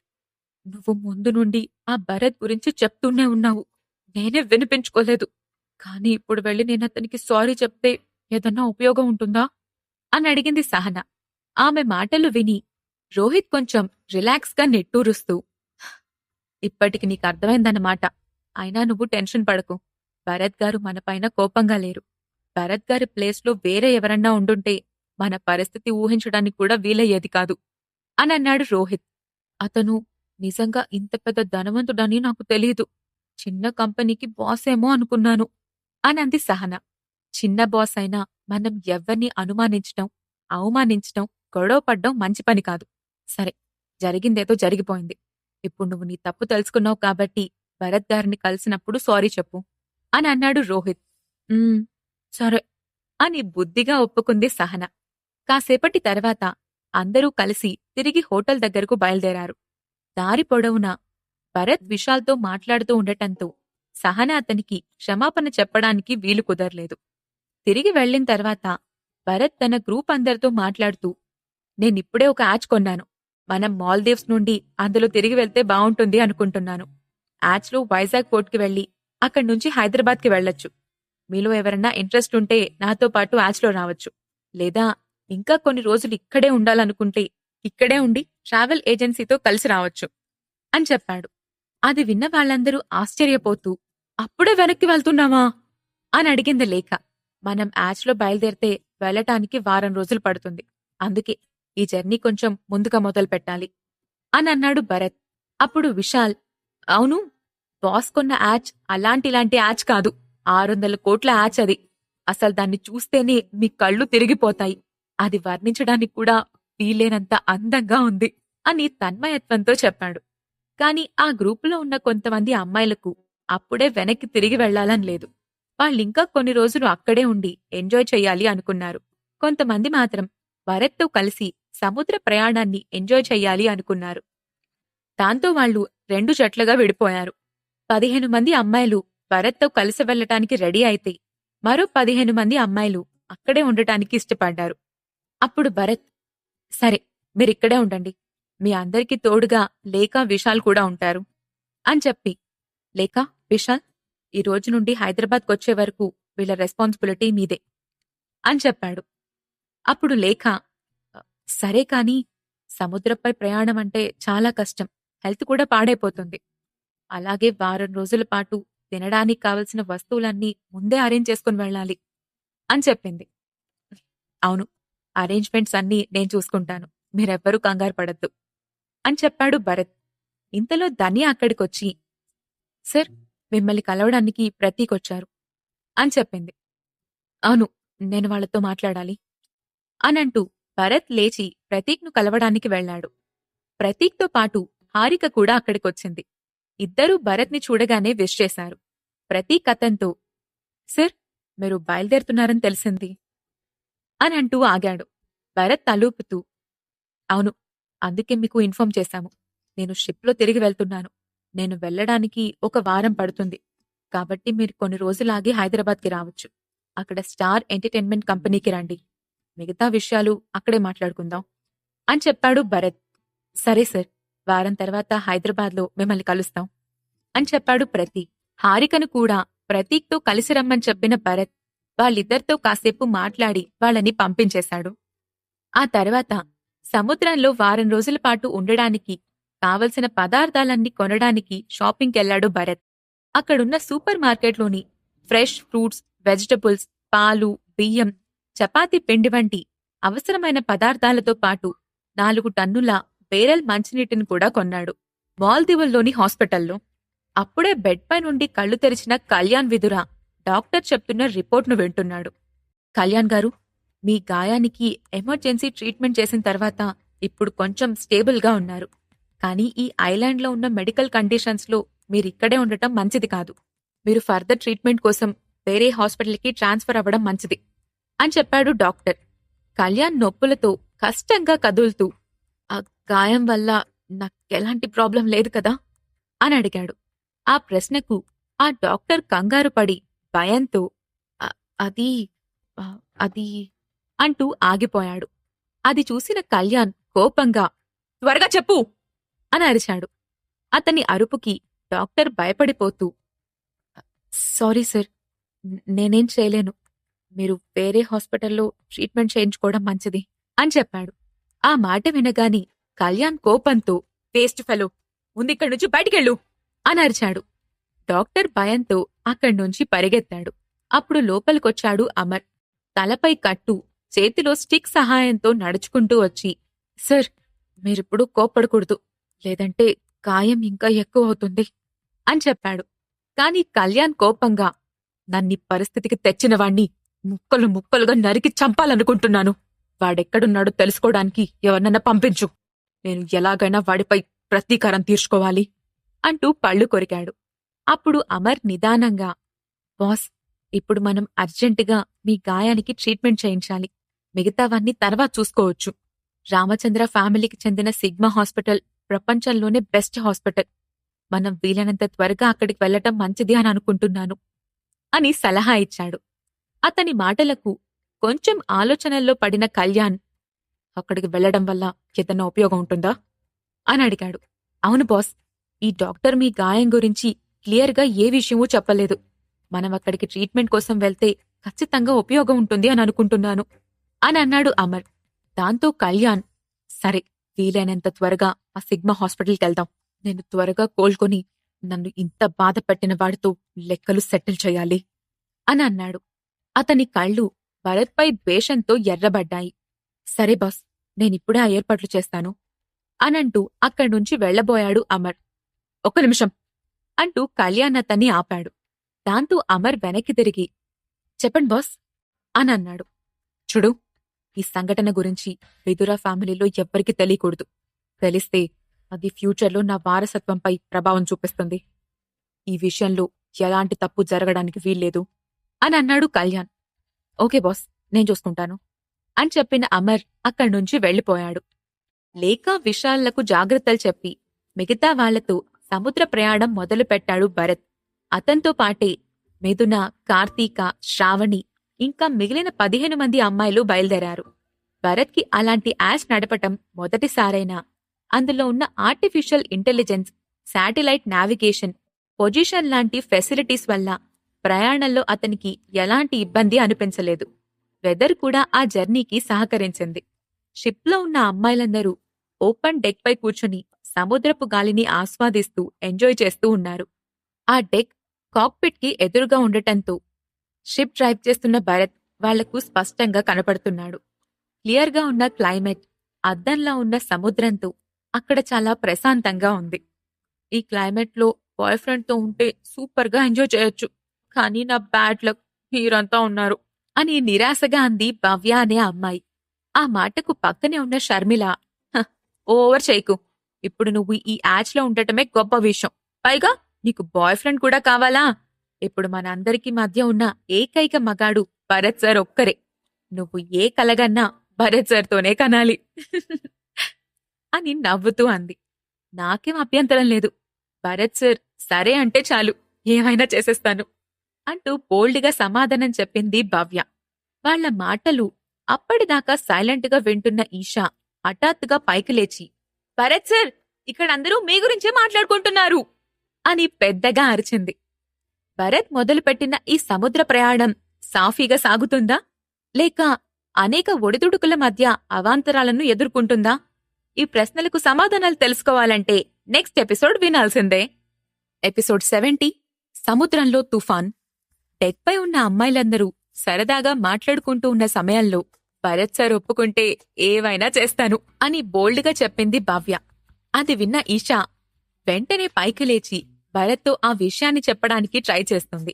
నువ్వు ముందు నుండి ఆ భరత్ గురించి చెప్తూనే ఉన్నావు. నేనే వినిపించుకోలేదు. కాని ఇప్పుడు వెళ్ళి నేనతనికి సారీ చెప్తే ఏదన్నా ఉపయోగం ఉంటుందా? అని అడిగింది సహన. ఆమె మాటలు విని రోహిత్ కొంచెం రిలాక్స్గా నిట్టూరుస్తూ, ఇప్పటికి నీకర్థమైందన్నమాట. అయినా నువ్వు టెన్షన్ పడకు. భరత్ గారు మనపైన కోపంగా లేరు. భరత్ గారి ప్లేస్లో వేరే ఎవరన్నా ఉండుంటే మన పరిస్థితి ఊహించడానికి కూడా వీలయ్యేది కాదు అని అన్నాడు రోహిత్. అతను నిజంగా ఇంత పెద్ద ధనవంతుడని నాకు తెలీదు. చిన్న కంపెనీకి బాసేమో అనుకున్నాను అని అంది సహన. చిన్న బాస్ అయినా మనం ఎవ్వర్నీ అనుమానించటం, అవమానించటం, గొడవపడ్డం మంచి పని కాదు. సరే, జరిగిందేదో జరిగిపోయింది. ఇప్పుడు నువ్వు నీ తప్పు తెలుసుకున్నావు కాబట్టి భరత్ గారిని కలిసినప్పుడు సారీ చెప్పు అని అన్నాడు రోహిత్. సరే అని బుద్ధిగా ఒప్పుకుంది సహన. కాసేపటి తర్వాత అందరూ కలిసి తిరిగి హోటల్ దగ్గరకు బయలుదేరారు. దారి పొడవునా భరత్ విశాల్తో మాట్లాడుతూ ఉండటంతో సహన అతనికి క్షమాపణ చెప్పడానికి వీలు కుదరలేదు. తిరిగి వెళ్లిన తర్వాత భరత్ తన గ్రూప్ అందరితో మాట్లాడుతూ, నేనిప్పుడే ఒక యాచ్ కొన్నాను. మనం మాల్దీవ్స్ నుండి అందులో తిరిగి వెళ్తే బావుంటుంది అనుకుంటున్నాను. యాచ్లో వైజాగ్ పోర్ట్కి వెళ్లి అక్కడ్నుంచి హైదరాబాద్కి వెళ్లొచ్చు. మీలో ఎవరన్నా ఇంట్రెస్ట్ ఉంటే నాతో పాటు యాచ్లో రావచ్చు. లేదా ఇంకా కొన్ని రోజులు ఇక్కడే ఉండాలనుకుంటే ఇక్కడే ఉండి ట్రావెల్ ఏజెన్సీతో కలిసి రావచ్చు అని చెప్పాడు. అది విన్న వాళ్ళందరూ ఆశ్చర్యపోతూ, అప్పుడే వెనక్కి వెళ్తున్నావా అని అడిగింది లేఖ. మనం యాచ్లో బయలుదేరితే వెళ్లటానికి వారం రోజులు పడుతుంది. అందుకే ఈ జర్నీ కొంచెం ముందుగా మొదలు పెట్టాలి అని అన్నాడు భరత్. అప్పుడు విశాల్, అవును, బాస్ కొన్న యాచ్ అలాంటిలాంటి యాచ్ కాదు. 600 కోట్ల యాచ్ అది. అసలు దాన్ని చూస్తేనే మీ కళ్ళు తిరిగిపోతాయి. అది వర్ణించడానికి కూడా వీలేనంత అందంగా ఉంది అని తన్మయత్వంతో చెప్పాడు. కాని ఆ గ్రూపులో ఉన్న కొంతమంది అమ్మాయిలకు అప్పుడే వెనక్కి తిరిగి వెళ్లాలని లేదు. వాళ్ళింకా కొన్ని రోజులు అక్కడే ఉండి ఎంజాయ్ చెయ్యాలి అనుకున్నారు. కొంతమంది మాత్రం భరత్తో కలిసి సముద్ర ప్రయాణాన్ని ఎంజాయ్ చెయ్యాలి అనుకున్నారు. దాంతో వాళ్ళు 2 జట్లుగా విడిపోయారు. 15 మంది అమ్మాయిలు భరత్తో కలిసి వెళ్లటానికి రెడీ అయితే మరో 15 మంది అమ్మాయిలు అక్కడే ఉండటానికి ఇష్టపడ్డారు. అప్పుడు భరత్, సరే, మీరిక్కడే ఉండండి. మీ అందరికీ తోడుగా లేఖ, విశాల్ కూడా ఉంటారు అని చెప్పి, లేఖ, విశాల్, ఈ రోజు నుండి హైదరాబాద్కొచ్చే వరకు వీళ్ళ రెస్పాన్సిబిలిటీ మీదే అని చెప్పాడు. అప్పుడు లేఖ, సరే, కాని సముద్రంపై ప్రయాణం అంటే చాలా కష్టం. హెల్త్ కూడా పాడైపోతుంది. అలాగే వారం రోజుల పాటు తినడానికి కావలసిన వస్తువులన్నీ ముందే అరేంజ్ చేసుకుని వెళ్ళాలి అని చెప్పింది. అవును, అరేంజ్మెంట్స్ అన్నీ నేను చూసుకుంటాను. మీరెవ్వరూ కంగారు పడద్దు అని చెప్పాడు భరత్. ఇంతలో ధన్య అక్కడికొచ్చి, సార్, మిమ్మల్ని కలవడానికి ప్రతీకొచ్చారు అని చెప్పింది. అవును, నేను వాళ్లతో మాట్లాడాలి అనంటూ భరత్ లేచి ప్రతీక్ను కలవడానికి వెళ్లాడు. ప్రతీక్తో పాటు హారిక కూడా అక్కడికొచ్చింది. ఇద్దరూ భరత్ని చూడగానే విష్ చేశారు. ప్రతీక్ అతన్తో, సార్, మీరు బయలుదేరుతున్నారని తెలిసింది అనంటూ ఆగాడు. భరత్ తలూపుతూ, అవును, అందుకే మీకు ఇన్ఫార్మ్ చేశాము. నేను షిప్లో తిరిగి వెళ్తున్నాను. నేను వెళ్లడానికి 1 వారం పడుతుంది. కాబట్టి మీరు కొన్ని రోజులాగి హైదరాబాద్కి రావచ్చు. అక్కడ స్టార్ ఎంటర్టైన్మెంట్ కంపెనీకి రండి. మిగతా విషయాలు అక్కడే మాట్లాడుకుందాం అని చెప్పాడు భరత్. సరే సార్, వారం తర్వాత హైదరాబాద్లో మిమ్మల్ని కలుస్తాం అని చెప్పాడు ప్రతీక్. హారికను కూడా ప్రతీక్తో కలిసి రమ్మని చెప్పిన భరత్ వాళ్ళిద్దరితో కాసేపు మాట్లాడి వాళ్ళని పంపించేశాడు. ఆ తర్వాత సముద్రంలో వారం రోజుల పాటు ఉండడానికి కావలసిన పదార్థాలన్నీ కొనడానికి షాపింగ్కెళ్లాడు భరత్. అక్కడున్న సూపర్ మార్కెట్లోని ఫ్రెష్ ఫ్రూట్స్, వెజిటబుల్స్, పాలు, బియ్యం, చపాతీ పిండి వంటి అవసరమైన పదార్థాలతో పాటు 4 టన్నుల బేరల్ మంచినీటిని కూడా కొన్నాడు. మాల్దీవుల్లోని హాస్పిటల్లో అప్పుడే బెడ్పై నుండి కళ్ళు తెరిచిన కళ్యాణ్ విదుర డాక్టర్ చెప్తున్న రిపోర్ట్ను వింటున్నాడు. కళ్యాణ్ గారు, మీ గాయానికి ఎమర్జెన్సీ ట్రీట్మెంట్ చేసిన తర్వాత ఇప్పుడు కొంచెం స్టేబుల్గా ఉన్నారు. కానీ ఈ ఐలాండ్లో ఉన్న మెడికల్ కండిషన్స్లో మీరిక్కడే ఉండటం మంచిది కాదు. మీరు ఫర్దర్ ట్రీట్మెంట్ కోసం వేరే హాస్పిటల్కి ట్రాన్స్ఫర్ అవ్వడం మంచిది అని చెప్పాడు డాక్టర్. కళ్యాణ్ నొప్పులతో కష్టంగా కదులుతూ, "ఆ గాయం వల్ల నాకెలాంటి ప్రాబ్లం లేదు కదా?" అని అడిగాడు. ఆ ప్రశ్నకు ఆ డాక్టర్ కంగారు పడి భయంతో "అ- అది ఆ, అది" అంటూ ఆగిపోయాడు. అది చూసిన కళ్యాణ్ కోపంగా "త్వరగా చెప్పు" అని అరిచాడు. అతని అరుపుకి డాక్టర్ భయపడిపోతూ "సారీ సార్, నేనేం చేయలేను. మీరు వేరే హాస్పిటల్లో ట్రీట్మెంట్ చేయించుకోవడం మంచిది" అని చెప్పాడు. ఆ మాట వినగాని కళ్యాణ్ కోపంతో "వేస్ట్ ఫెలో, ముందిక్కడి నుంచి బయటికెళ్ళు" అని అరిచాడు. డాక్టర్ భయంతో అక్కడ్నుంచి పరిగెత్తాడు. అప్పుడు లోపలికొచ్చాడు అమర్. తలపై కట్టు, చేతిలో స్టిక్ సహాయంతో నడుచుకుంటూ వచ్చి "సార్, మీరిప్పుడు కోప్పడకూడదు, లేదంటే గాయం ఇంకా ఎక్కువవుతుంది" అని చెప్పాడు. కాని కళ్యాణ్ కోపంగా "నన్నీ పరిస్థితికి తెచ్చినవాణ్ణి ముక్కలు ముక్కలుగా నరికి చంపాలనుకుంటున్నాను. వాడెక్కడున్నాడో తెలుసుకోవడానికి ఎవరినన్నా పంపించు. నేను ఎలాగైనా వాడిపై ప్రతీకారం తీర్చుకోవాలి" అంటూ పళ్ళు కొరికాడు. అప్పుడు అమర్ నిదానంగా "బాస్, ఇప్పుడు మనం అర్జెంటుగా మీ గాయానికి ట్రీట్మెంట్ చేయించాలి. మిగతావన్నీ తర్వాత చూసుకోవచ్చు. రామచంద్ర ఫ్యామిలీకి చెందిన సిగ్మా హాస్పిటల్ ప్రపంచంలోనే బెస్ట్ హాస్పిటల్. మనం వీలైనంత త్వరగా అక్కడికి వెళ్లటం మంచిది అని అనుకుంటున్నాను" అని సలహా ఇచ్చాడు. అతని మాటలకు కొంచెం ఆలోచనల్లో పడిన కళ్యాణ్ "అక్కడికి వెళ్లడం వల్ల ఏదన్నా ఉపయోగం ఉంటుందా?" అని అడిగాడు. "అవును బాస్, ఈ డాక్టర్ మీ గాయం గురించి క్లియర్గా ఏ విషయమూ చెప్పలేదు. మనం అక్కడికి ట్రీట్మెంట్ కోసం వెళ్తే ఖచ్చితంగా ఉపయోగం ఉంటుంది అని అనుకుంటున్నాను" అని అన్నాడు అమర్. దాంతో కళ్యాణ్ "సరే, వీలైనంత త్వరగా ఆ సిగ్మా హాస్పిటల్కెళ్దాం. నేను త్వరగా కోలుకొని నన్ను ఇంత బాధ పెట్టిన వాడితో లెక్కలు సెటిల్ చేయాలి" అని అన్నాడు. అతని కళ్ళు భరత్పై ద్వేషంతో ఎర్రబడ్డాయి. "సరే బాస్, నేనిప్పుడే ఆ ఏర్పాట్లు చేస్తాను" అనంటూ అక్కడ్నుంచి వెళ్లబోయాడు అమర్. "ఒక్క నిమిషం" అంటూ కళ్యాణ్ అతన్ని ఆపాడు. దాంతో అమర్ వెనక్కి తిరిగి "చెప్పండి బాస్" అనన్నాడు. "చూడు, ఈ సంఘటన గురించి విదురా ఫ్యామిలీలో ఎవ్వరికీ తెలియకూడదు. తెలిస్తే అది ఫ్యూచర్లో నా వారసత్వంపై ప్రభావం చూపిస్తుంది. ఈ విషయంలో ఎలాంటి తప్పు జరగడానికి వీల్లేదు" అని అన్నాడు కళ్యాణ్. "ఓకే బాస్, నేను చూసుకుంటాను" అని చెప్పిన అమర్ అక్కడ్నుంచి వెళ్లిపోయాడు. లేక విశాల్లకు జాగ్రత్తలు చెప్పి మిగతా వాళ్లతో సముద్ర ప్రయాణం మొదలుపెట్టాడు భరత్. అతంతో పాటే మిథున, కార్తీక, శ్రావణి ఇంకా మిగిలిన 15 మంది అమ్మాయిలు బయలుదేరారు. భరత్కి అలాంటి యాష్ నడపటం మొదటిసారైనా అందులో ఉన్న artificial intelligence, satellite navigation, position లాంటి ఫెసిలిటీస్ వల్ల ప్రయాణంలో అతనికి ఎలాంటి ఇబ్బంది అనిపించలేదు. వెదర్ కూడా ఆ జర్నీకి సహకరించింది. షిప్లో ఉన్న అమ్మాయిలందరూ ఓపెన్ డెక్ పై కూర్చుని సముద్రపు గాలిని ఆస్వాదిస్తూ ఎంజాయ్ చేస్తూ ఉన్నారు. ఆ డెక్ కాక్పిట్ కి ఎదురుగా ఉండటంతో షిప్ డ్రైవ్ చేస్తున్న భరత్ వాళ్లకు స్పష్టంగా కనపడుతున్నాడు. క్లియర్గా ఉన్న క్లైమేట్, అద్దంలా ఉన్న సముద్రంతో అక్కడ చాలా ప్రశాంతంగా ఉంది. "ఈ క్లైమేట్లో బాయ్ ఫ్రెండ్తో ఉంటే సూపర్గా ఎంజాయ్ చేయొచ్చు. కానీ నా బ్యాడ్ లక్, మీరంతా ఉన్నారు" అని నిరాశగా అంది భవ్య అనే అమ్మాయి. ఆ మాటకు పక్కనే ఉన్న షర్మిల "హ, ఓవర్ చేయకు. ఇప్పుడు నువ్వు ఈ యాచ్లో ఉండటమే గొప్ప విషయం. పైగా నీకు బాయ్ ఫ్రెండ్ కూడా కావాలా? ఇప్పుడు మనందరికీ మధ్య ఉన్న ఏకైక మగాడు భరత్ సార్ ఒక్కరే. నువ్వు ఏ కలగన్నా భరత్ సార్తోనే కనాలి" అని నవ్వుతూ అంది. "నాకేం అభ్యంతరం లేదు. భరత్ సార్ సరే అంటే చాలు, ఏమైనా చేసేస్తాను" అంటూ బోల్డ్గా సమాధానం చెప్పింది భవ్య. వాళ్ల మాటలు అప్పటిదాకా సైలెంట్గా వింటున్న ఈషా హఠాత్తుగా పైకి లేచి "భరత్ సార్, ఇక్కడందరూ మీ గురించే మాట్లాడుకుంటున్నారు" అని పెద్దగా అరిచింది. భరత్ మొదలుపెట్టిన ఈ సముద్ర ప్రయాణం సాఫీగా సాగుతుందా, లేక అనేక ఒడిదుడుకుల మధ్య అవాంతరాలను ఎదుర్కొంటుందా? ఈ ప్రశ్నలకు సమాధానాలు తెలుసుకోవాలంటే నెక్స్ట్ ఎపిసోడ్ వినాల్సిందే. ఎపిసోడ్ 70 సముద్రంలో తుఫాన్. డెక్పై ఉన్న అమ్మాయిలందరూ సరదాగా మాట్లాడుకుంటూ ఉన్న సమయంలో భరత్ సార్ ఒప్పుకుంటే ఏవైనా చేస్తాను అని బోల్డ్గా చెప్పింది భవ్య. అది విన్న ఈషా వెంటనే పైకి లేచి భరత్తో ఆ విషయాన్ని చెప్పడానికి ట్రై చేస్తుంది.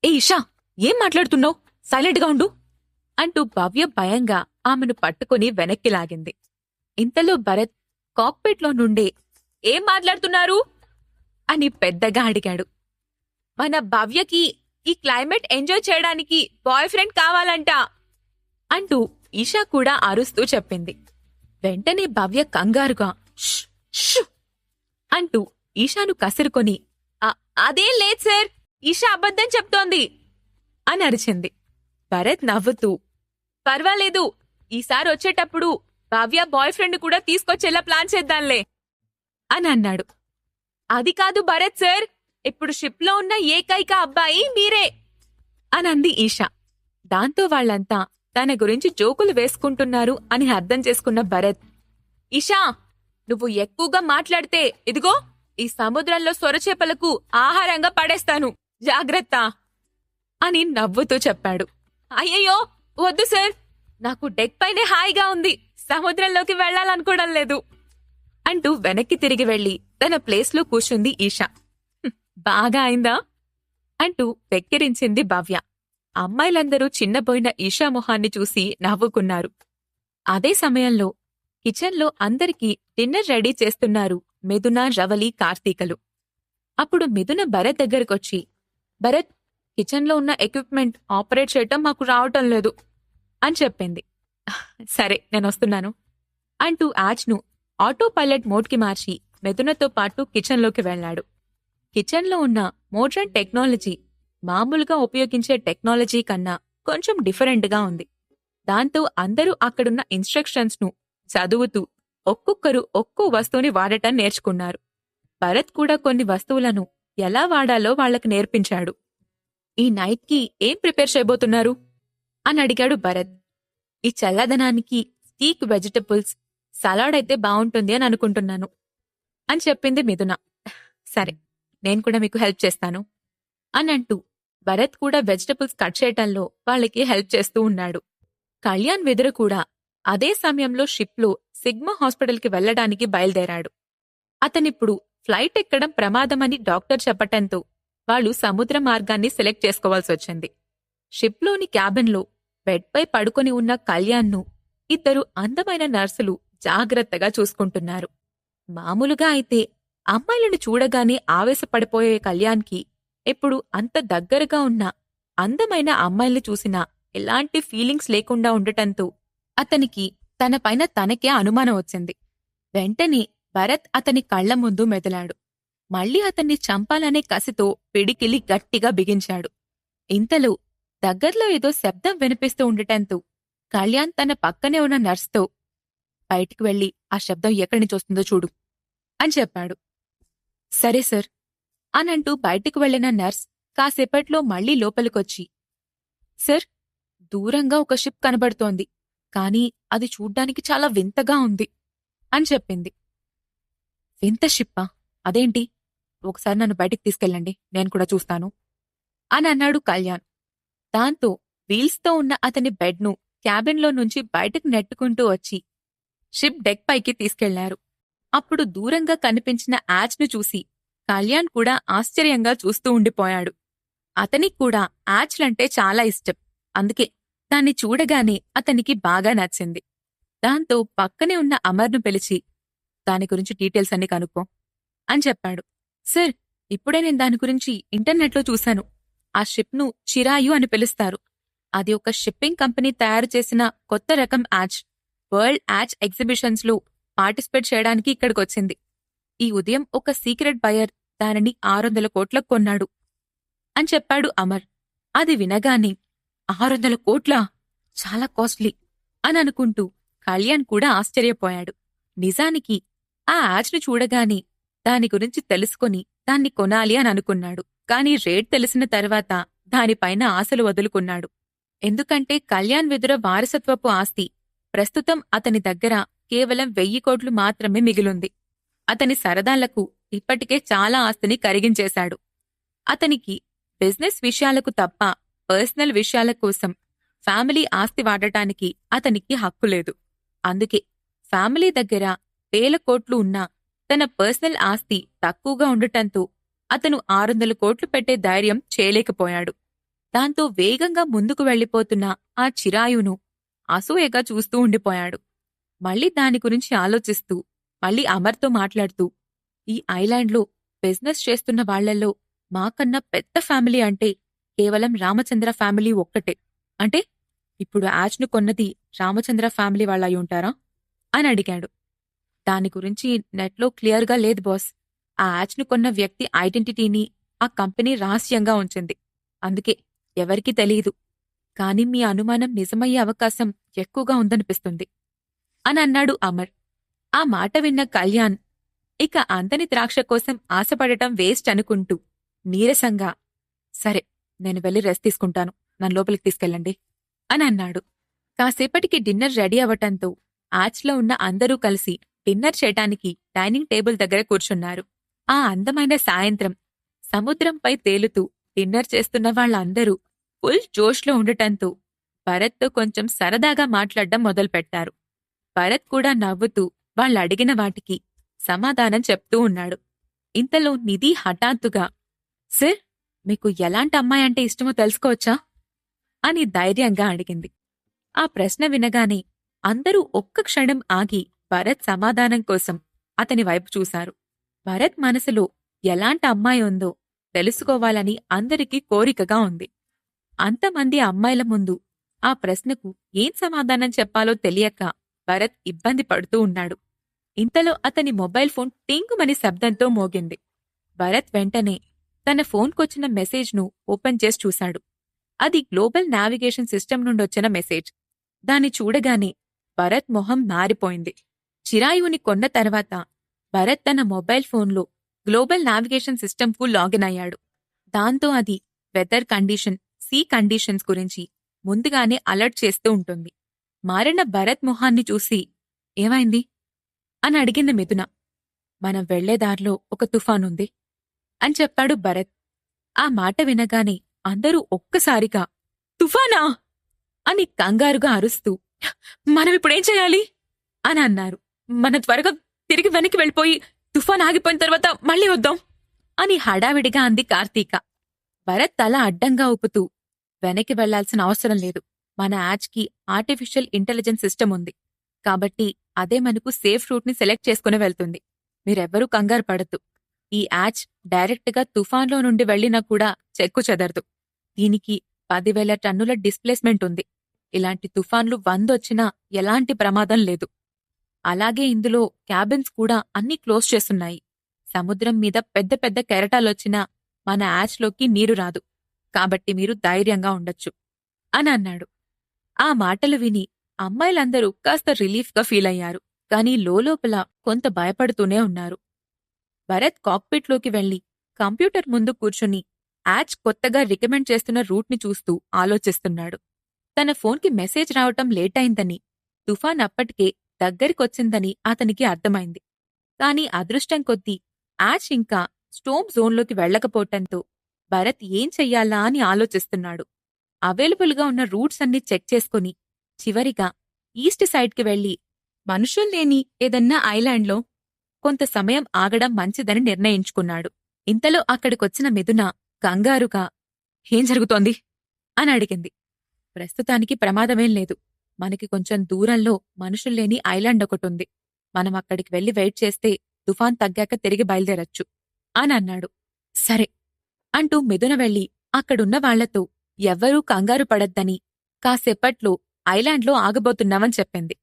"ఏ ఈషా, ఏం మాట్లాడుతున్నావు? సైలెంట్గా ఉండు" అంటూ భవ్య భయంగా ఆమెను పట్టుకుని వెనక్కి లాగింది. ఇంతలో భరత్ కాక్పిట్లో నుండే "ఏం మాట్లాడుతున్నారు?" అని పెద్దగా అడిగాడు. "మన భవ్యకి ఈ క్లైమేట్ ఎంజాయ్ చేయడానికి బాయ్ ఫ్రెండ్ కావాలంట" అంటూ ఈషా కూడా అరుస్తూ చెప్పింది. వెంటనే భవ్య కంగారుగా "ష్, ష్" అంటూ ఈషాను కసురుకొని అదేం లేదు సార్, ఈషా అబద్ధం చెప్తోంది అని అరిచింది. భరత్ నవ్వుతూ పర్వాలేదు, ఈసారి వచ్చేటప్పుడు భవ్య బాయ్ ఫ్రెండ్ కూడా తీసుకొచ్చేలా ప్లాన్ చేద్దాంలే అని అన్నాడు. అది కాదు భరత్ సార్, ఇప్పుడు షిప్లో ఉన్న ఏకైక అబ్బాయి మీరే అని అంది ఈషా. దాంతో వాళ్లంతా తన గురించి జోకులు వేసుకుంటున్నారు అని అర్థం చేసుకున్న భరత్, ఈషా నువ్వు ఎక్కువగా మాట్లాడితే ఇదిగో ఈ సముద్రంలో సొరచేపలకు ఆహారంగా పడేస్తాను, జాగ్రత్త అని నవ్వుతూ చెప్పాడు. అయ్యయ్యో వద్దు సార్, నాకు డెక్ పైనే హాయిగా ఉంది, సముద్రంలోకి వెళ్లాలనుకోవడం లేదు అంటూ వెనక్కి తిరిగి వెళ్లి తన ప్లేస్లో కూర్చుంది ఈషా. బాగా అయిందా అంటూ వెక్కిరించింది భవ్య. అమ్మాయిలందరూ చిన్నబోయిన ఈషా మొహాన్ని చూసి నవ్వుకున్నారు. అదే సమయంలో కిచెన్లో అందరికీ డిన్నర్ రెడీ చేస్తున్నారు మిథున, రవలి, కార్తీకలు. అప్పుడు మిథున భరత్ దగ్గరకొచ్చి, భరత్, కిచెన్లో ఉన్న ఎక్విప్మెంట్ ఆపరేట్ చేయటం మాకు రావటం లేదు అని చెప్పింది. సరే నేనొస్తున్నాను అంటూ యాచ్ను ఆటో పైలట్ మోడ్కి మార్చి మిథునతో పాటు కిచెన్లోకి వెళ్లాడు. కిచెన్లో ఉన్న మోడ్రన్ టెక్నాలజీ మామూలుగా ఉపయోగించే టెక్నాలజీ కన్నా కొంచెం డిఫరెంట్గా ఉంది. దాంతో అందరూ అక్కడున్న ఇన్స్ట్రక్షన్స్ను చదువుతూ ఒక్కొక్కరు ఒక్కో వస్తువుని వాడటం నేర్చుకున్నారు. భరత్ కూడా కొన్ని వస్తువులను ఎలా వాడాలో వాళ్లకు నేర్పించాడు. ఈ నైట్కి ఏం ప్రిపేర్ చేయబోతున్నారు అని అడిగాడు భరత్. ఈ చల్లదనానికి స్టీక్ వెజిటబుల్స్ సలాడ్ అయితే బావుంటుంది అని అనుకుంటున్నాను అని చెప్పింది మిథున. సరే నేను కూడా మీకు హెల్ప్ చేస్తాను అని అంటూ భరత్ కూడా వెజిటబుల్స్ కట్ చేయటంలో వాళ్ళకి హెల్ప్ చేస్తూ ఉన్నాడు. కళ్యాణ్ వెదురు కూడా అదే సమయంలో షిప్లో సిగ్మా హాస్పిటల్కి వెళ్లడానికి బయలుదేరాడు. అతనిప్పుడు ఫ్లైట్ ఎక్కడం ప్రమాదమని డాక్టర్ చెప్పటంతో వాళ్ళు సముద్ర మార్గాన్ని సెలెక్ట్ చేసుకోవాల్సొచ్చింది. షిప్లోని క్యాబిన్లో బెడ్పై పడుకొని ఉన్న కళ్యాణ్ను ఇద్దరు అందమైన నర్సులు జాగ్రత్తగా చూసుకుంటున్నారు. మామూలుగా అయితే అమ్మాయిలను చూడగానే ఆవేశపడిపోయే కళ్యాణ్కి ఇప్పుడు అంత దగ్గరగా ఉన్న అందమైన అమ్మాయిల్ని చూసినా ఎలాంటి ఫీలింగ్స్ లేకుండా ఉండటంతో అతనికి తనపైన తనకే అనుమానం వచ్చింది. వెంటనే భరత్ అతని కళ్ల ముందు మెదలాడు. మళ్లీ అతన్ని చంపాలనే కసితో పిడికిలి గట్టిగా బిగించాడు. ఇంతలో దగ్గర్లో ఏదో శబ్దం వినిపిస్తూ ఉండటంతో కళ్యాణ్ తన పక్కనే ఉన్న నర్స్తో, బయటికి వెళ్లి ఆ శబ్దం ఎక్కడి నుంచి వస్తుందో చూడు అని చెప్పాడు. సరే సార్ అనంటూ బయటికి వెళ్లిన నర్స్ కాసేపట్లో మళ్లీ లోపలికొచ్చి, సార్, దూరంగా ఒక షిప్ కనబడుతోంది, కానీ అది చూడ్డానికి చాలా వింతగా ఉంది అని చెప్పింది. వింత షిప్పా? అదేంటి? ఒకసారి నన్ను బయటికి తీసుకెళ్ళండి, నేను కూడా చూస్తాను అని అన్నాడు కళ్యాణ్. దాంతో వీల్స్తో ఉన్న అతని బెడ్ను క్యాబిన్లో నుంచి బయటకు నెట్టుకుంటూ వచ్చి షిప్ డెక్ పైకి తీసుకెళ్లారు. అప్పుడు దూరంగా కనిపించిన యాచ్ను చూసి కళ్యాణ్ కూడా ఆశ్చర్యంగా చూస్తూ ఉండిపోయాడు. అతనికి కూడా యాచ్లంటే చాలా ఇష్టం. అందుకే దాన్ని చూడగానే అతనికి బాగా నచ్చింది. దాంతో పక్కనే ఉన్న అమర్ను పిలిచి, దాని గురించి డీటెయిల్స్ అన్ని కనుక్కో అని చెప్పాడు. సార్, ఇప్పుడే నేను దాని గురించి ఇంటర్నెట్లో చూశాను. ఆ షిప్ను చిరాయు అని పిలుస్తారు. అది ఒక షిప్పింగ్ కంపెనీ తయారు చేసిన కొత్త రకం యాచ్. వరల్డ్ యాచ్ ఎగ్జిబిషన్స్లో పార్టిసిపేట్ చేయడానికి ఇక్కడికొచ్చింది. ఈ ఉదయం ఒక సీక్రెట్ బయర్ దానిని 600 కోట్లకు కొన్నాడు అని చెప్పాడు అమర్. అది వినగానే 600 కోట్లా? చాలా కాస్ట్లీ అని అనుకుంటూ కళ్యాణ్ కూడా ఆశ్చర్యపోయాడు. నిజానికి ఆ యాచ్ను చూడగానే దాని గురించి తెలుసుకొని దాన్ని కొనాలి అని అనుకున్నాడు. కాని రేట్ తెలిసిన తర్వాత దానిపైన ఆశలు వదులుకున్నాడు. ఎందుకంటే కళ్యాణ్ వెదుర వారసత్వపు ఆస్తి ప్రస్తుతం అతని దగ్గర కేవలం 1000 కోట్లు మాత్రమే మిగిలుంది. అతని సరదాలకు ఇప్పటికే చాలా ఆస్తిని కరిగించేశాడు. అతనికి బిజినెస్ విషయాలకు తప్ప పర్సనల్ విషయాల కోసం ఫ్యామిలీ ఆస్తి వాడటానికి అతనికి హక్కు లేదు. అందుకే ఫ్యామిలీ దగ్గర 1000 కోట్లు ఉన్నా తన పర్సనల్ ఆస్తి తక్కువగా ఉండటంతో అతను 600 కోట్లు పెట్టే ధైర్యం చేయలేకపోయాడు. దాంతో వేగంగా ముందుకు వెళ్లిపోతున్న ఆ చిరాయును అసూయగా చూస్తూ ఉండిపోయాడు. మళ్లీ దాని గురించి ఆలోచిస్తూ మళ్లీ అమర్తో మాట్లాడుతూ, ఈ ఐలాండ్లో బిజినెస్ చేస్తున్న వాళ్లల్లో మాకన్నా పెద్ద ఫ్యామిలీ అంటే కేవలం రామచంద్ర ఫ్యామిలీ ఒక్కటే. అంటే ఇప్పుడు యాచ్ను కొన్నది రామచంద్ర ఫ్యామిలీ వాళ్ళ అయి ఉంటారా అని అడిగాడు. దాని గురించి నెట్లో క్లియర్గా లేదు బాస్. ఆ యాచ్ను కొన్న వ్యక్తి ఐడెంటిటీని ఆ కంపెనీ రహస్యంగా ఉంచింది. అందుకే ఎవరికీ తెలీదు. కాని మీ అనుమానం నిజమయ్యే అవకాశం ఎక్కువగా ఉందనిపిస్తుంది అని అన్నాడు అమర్. ఆ మాట విన్న కళ్యాణ్ ఇక అంతని ద్రాక్ష కోసం ఆశపడటం వేస్ట్ అనుకుంటూ నీరసంగా, సరే నేను వెళ్ళి రెస్ట్ తీసుకుంటాను, నన్ను లోపలికి తీసుకెళ్ళండి అని అన్నాడు. కాసేపటికి డిన్నర్ రెడీ అవటంతో యాచ్లో ఉన్న అందరూ కలిసి డిన్నర్ చేయటానికి డైనింగ్ టేబుల్ దగ్గర కూర్చున్నారు. ఆ అందమైన సాయంత్రం సముద్రంపై తేలుతూ డిన్నర్ చేస్తున్న వాళ్ళందరూ ఫుల్ జోష్లో ఉండటంతో భరత్తో కొంచెం సరదాగా మాట్లాడడం మొదలుపెట్టారు. భరత్ కూడా నవ్వుతూ వాళ్ళడిగిన వాటికి సమాధానం చెప్తూ ఉన్నాడు. ఇంతలో నిధి హఠాత్తుగా, సార్, మీకు ఎలాంటి అమ్మాయంటే ఇష్టమో తెలుసుకోవచ్చా అని ధైర్యంగా అడిగింది. ఆ ప్రశ్న వినగానే అందరూ ఒక్క క్షణం ఆగి భరత్ సమాధానం కోసం అతని వైపు చూశారు. భరత్ మనసులో ఎలాంటి అమ్మాయి ఉందో తెలుసుకోవాలని అందరికీ కోరికగా ఉంది. అంతమంది అమ్మాయిల ముందు ఆ ప్రశ్నకు ఏం సమాధానం చెప్పాలో తెలియక భరత్ ఇబ్బంది పడుతూ ఉన్నాడు. ఇంతలో అతని మొబైల్ ఫోన్ టింగుమని శబ్దంతో మోగింది. భరత్ వెంటనే తన ఫోన్కొచ్చిన మెసేజ్ను ఓపెన్ చేసి చూశాడు. అది గ్లోబల్ నావిగేషన్ సిస్టమ్ నుండొచ్చిన మెసేజ్. దాన్ని చూడగానే భరత్ మొహం మారిపోయింది. చిరాయువుని కొన్న తర్వాత భరత్ తన మొబైల్ ఫోన్లో గ్లోబల్ నావిగేషన్ సిస్టమ్కు లాగిన్ అయ్యాడు. దాంతో అది వెదర్ కండిషన్, సీ కండిషన్స్ గురించి ముందుగానే అలర్ట్ చేస్తూ ఉంటుంది. మారిన భరత్ మొహాన్ని చూసి, ఏమైంది అని అడిగింది మిథున. మనం వెళ్లేదారిలో ఒక తుఫానుంది అని చెప్పాడు భరత్. ఆ మాట వినగానే అందరూ ఒక్కసారిగా తుఫానా అని కంగారుగా అరుస్తూ, మనమిప్పుడేం చేయాలి అని అన్నారు. మనం త్వరగా తిరిగి వెనక్కి వెళ్ళిపోయి తుఫాన్ ఆగిపోయిన తర్వాత మళ్ళీ వద్దాం అని హడావిడిగా అంది కార్తీక. భరత్ తల అడ్డంగా ఊపుతూ, వెనక్కి వెళ్లాల్సిన అవసరం లేదు. మన యాచ్కి ఆర్టిఫిషియల్ ఇంటెలిజెన్స్ సిస్టమ్ ఉంది కాబట్టి అదే మనకు సేఫ్ రూట్ని సెలెక్ట్ చేసుకుని వెళ్తుంది. మీరెవ్వరూ కంగారు పడద్దు. ఈ యాచ్ డైరెక్ట్గా తుఫాన్లో నుండి వెళ్లినా కూడా చెక్కు చెదరదు. దీనికి 10,000 టన్నుల డిస్ప్లేస్మెంట్ ఉంది. ఇలాంటి తుఫాన్లు 100 వచ్చినా ఎలాంటి ప్రమాదం లేదు. అలాగే ఇందులో క్యాబిన్స్ కూడా అన్నీ క్లోజ్ చేస్తున్నాయి. సముద్రం మీద పెద్ద పెద్ద కెరటాలొచ్చినా మన యాచ్లోకి నీరు రాదు. కాబట్టి మీరు ధైర్యంగా ఉండొచ్చు అని అన్నాడు. ఆ మాటలు విని అమ్మాయిలందరూ కాస్త రిలీఫ్గా ఫీలయ్యారు. కాని లోలోపల కొంత భయపడుతూనే ఉన్నారు. భరత్ కాక్పిట్లోకి వెళ్లి కంప్యూటర్ ముందు కూర్చుని యాచ్ కొత్తగా రికమెండ్ చేస్తున్న రూట్ని చూస్తూ ఆలోచిస్తున్నాడు. తన ఫోన్కి మెసేజ్ రావటం లేటైందని, తుఫాన్ అప్పటికే దగ్గరికొచ్చిందని అతనికి అర్థమైంది. కాని అదృష్టం కొద్దీ యాచ్ ఇంకా స్టోమ్ జోన్లోకి వెళ్లకపోవటంతో భరత్ ఏం చెయ్యాలా అని ఆలోచిస్తున్నాడు. అవైలబుల్గా ఉన్న రూట్స్ అన్ని చెక్ చేసుకుని చివరిగా ఈస్ట్ సైడ్కి వెళ్లి మనుషుల్లేని ఏదన్నా ఐలాండ్లో కొంత సమయం ఆగడం మంచిదని నిర్ణయించుకున్నాడు. ఇంతలో అక్కడికొచ్చిన మిథున కంగారుగా, ఏం జరుగుతోంది అని అడిగింది. ప్రస్తుతానికి ప్రమాదమేం లేదు. మనకి కొంచెం దూరంలో మనుషుల్లేని ఐలాండ్ ఒకటుంది. మనం అక్కడికి వెళ్లి వెయిట్ చేస్తే తుఫాన్ తగ్గాక తిరిగి బయలుదేరచ్చు అని అన్నాడు. సరే అంటూ మిథున వెళ్లి అక్కడున్న వాళ్లతో ఎవ్వరూ కంగారు పడద్దని, కాసేపట్లో ఐలాండ్లో ఆగబోతున్నామని చెప్పింది.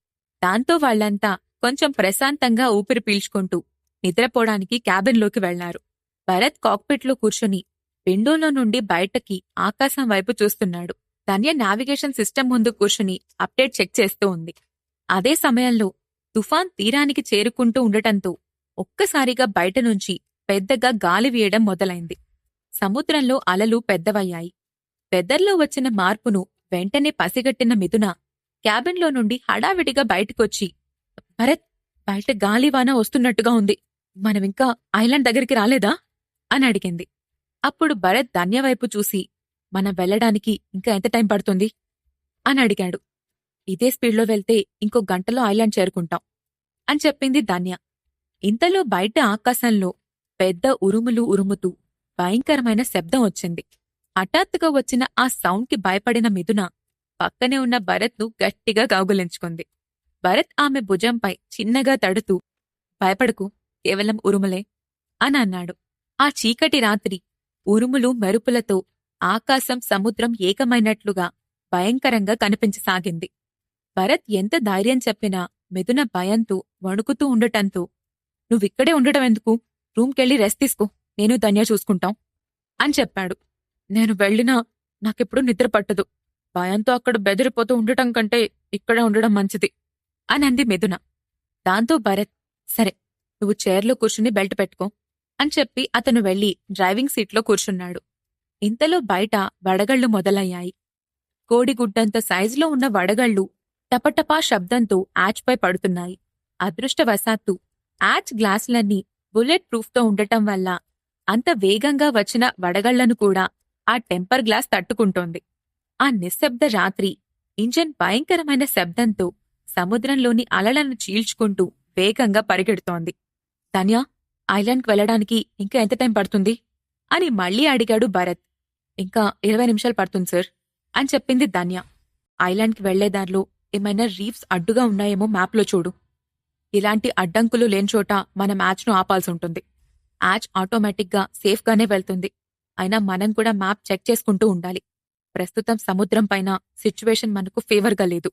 దాంతో వాళ్లంతా కొంచెం ప్రశాంతంగా ఊపిరి పీల్చుకుంటూ నిద్రపోవడానికి క్యాబిన్లోకి వెళ్లారు. భరత్ కాక్పిట్లో కూర్చుని విండోలో నుండి బయటకి ఆకాశం వైపు చూస్తున్నాడు. ధన్య నావిగేషన్ సిస్టమ్ ముందు కూర్చుని అప్డేట్ చెక్ చేస్తూ ఉంది. అదే సమయంలో తుఫాన్ తీరానికి చేరుకుంటూ ఉండటంతో ఒక్కసారిగా బయటనుంచి పెద్దగా గాలి వీయడం మొదలైంది. సముద్రంలో అలలు పెద్దవయ్యాయి. వెదర్లో వచ్చిన మార్పును వెంటనే పసిగట్టిన మిథున క్యాబిన్లో నుండి హడావిడిగా బయటకొచ్చి, భరత్, బయట గాలివాన వస్తున్నట్టుగా ఉంది. మనమింకా ఐలాండ్ దగ్గరికి రాలేదా అని అడిగింది. అప్పుడు భరత్ ధన్యవైపు చూసి, మనం వెళ్లడానికి ఇంకా ఎంత టైం పడుతుంది అని అడిగాడు. ఇదే స్పీడ్లో వెళ్తే ఇంకో గంటలో ఐలాండ్ చేరుకుంటాం అని చెప్పింది ధన్య. ఇంతలో బయట ఆకాశంలో పెద్ద ఉరుములు ఉరుముతూ భయంకరమైన శబ్దం వచ్చింది. హఠాత్తుగా వచ్చిన ఆ సౌండ్కి భయపడిన మిథున పక్కనే ఉన్న భరత్ను గట్టిగా కౌగిలించుకుంది. భరత్ ఆమె భుజంపై చిన్నగా తడుతూ, భయపడకు, కేవలం ఉరుములే అని అన్నాడు. ఆ చీకటి రాత్రి ఉరుములు మెరుపులతో ఆకాశం సముద్రం ఏకమైనట్లుగా భయంకరంగా కనిపించసాగింది. భరత్ ఎంత ధైర్యం చెప్పినా మిథున భయంతో వణుకుతూ ఉండటంతో, "నువ్విక్కడే ఉండటం ఎందుకు? రూమ్కెళ్ళి రెస్ట్ తీసుకో, నేను ధన్య చూసుకుంటాం" అని చెప్పాడు. "నేను వెళ్ళినా నాకిప్పుడు నిద్ర పట్టదు. భయంతో అక్కడ బెదిరిపోతూ ఉండటం కంటే ఇక్కడే ఉండడం మంచిది" అనంది మిథున. దాంతో భరత్, "సరే, నువ్వు చైర్లో కూర్చుని బెల్ట్ పెట్టుకో" అని చెప్పి అతను వెళ్లి డ్రైవింగ్ సీట్లో కూర్చున్నాడు. ఇంతలో బయట వడగళ్లు మొదలయ్యాయి. కోడిగుడ్డంత సైజులో ఉన్న వడగళ్లు టపటపా శబ్దంతో యాచ్పై పడుతున్నాయి. అదృష్టవశాత్తు యాచ్ గ్లాసులన్నీ బుల్లెట్ ప్రూఫ్తో ఉండటం వల్ల అంత వేగంగా వచ్చిన వడగళ్లను కూడా ఆ టెంపర్ గ్లాస్ తట్టుకుంటోంది. ఆ నిశ్శబ్ద రాత్రి ఇంజన్ భయంకరమైన శబ్దంతో సముద్రంలోని అలలను చీల్చుకుంటూ వేగంగా పరిగెడుతోంది. "ధన్య, ఐలాండ్కి వెళ్లడానికి ఇంకా ఎంత టైం పడుతుంది?" అని మళ్లీ అడిగాడు భరత్. "ఇంకా 20 నిమిషాలు పడుతుంది సార్" అని చెప్పింది ధన్య. "ఐలాండ్కి వెళ్లేదారిలో ఏమైనా రీఫ్స్ అడ్డుగా ఉన్నాయేమో మ్యాప్లో చూడు. ఇలాంటి అడ్డంకులు లేని చోట మన మ్యాచ్ను ఆపాల్సుంటుంది. యాచ్ ఆటోమేటిక్గా సేఫ్గానే వెళ్తుంది. అయినా మనం కూడా మ్యాప్ చెక్ చేసుకుంటూ ఉండాలి. ప్రస్తుతం సముద్రం పైన సిచ్యువేషన్ మనకు ఫేవర్గా లేదు"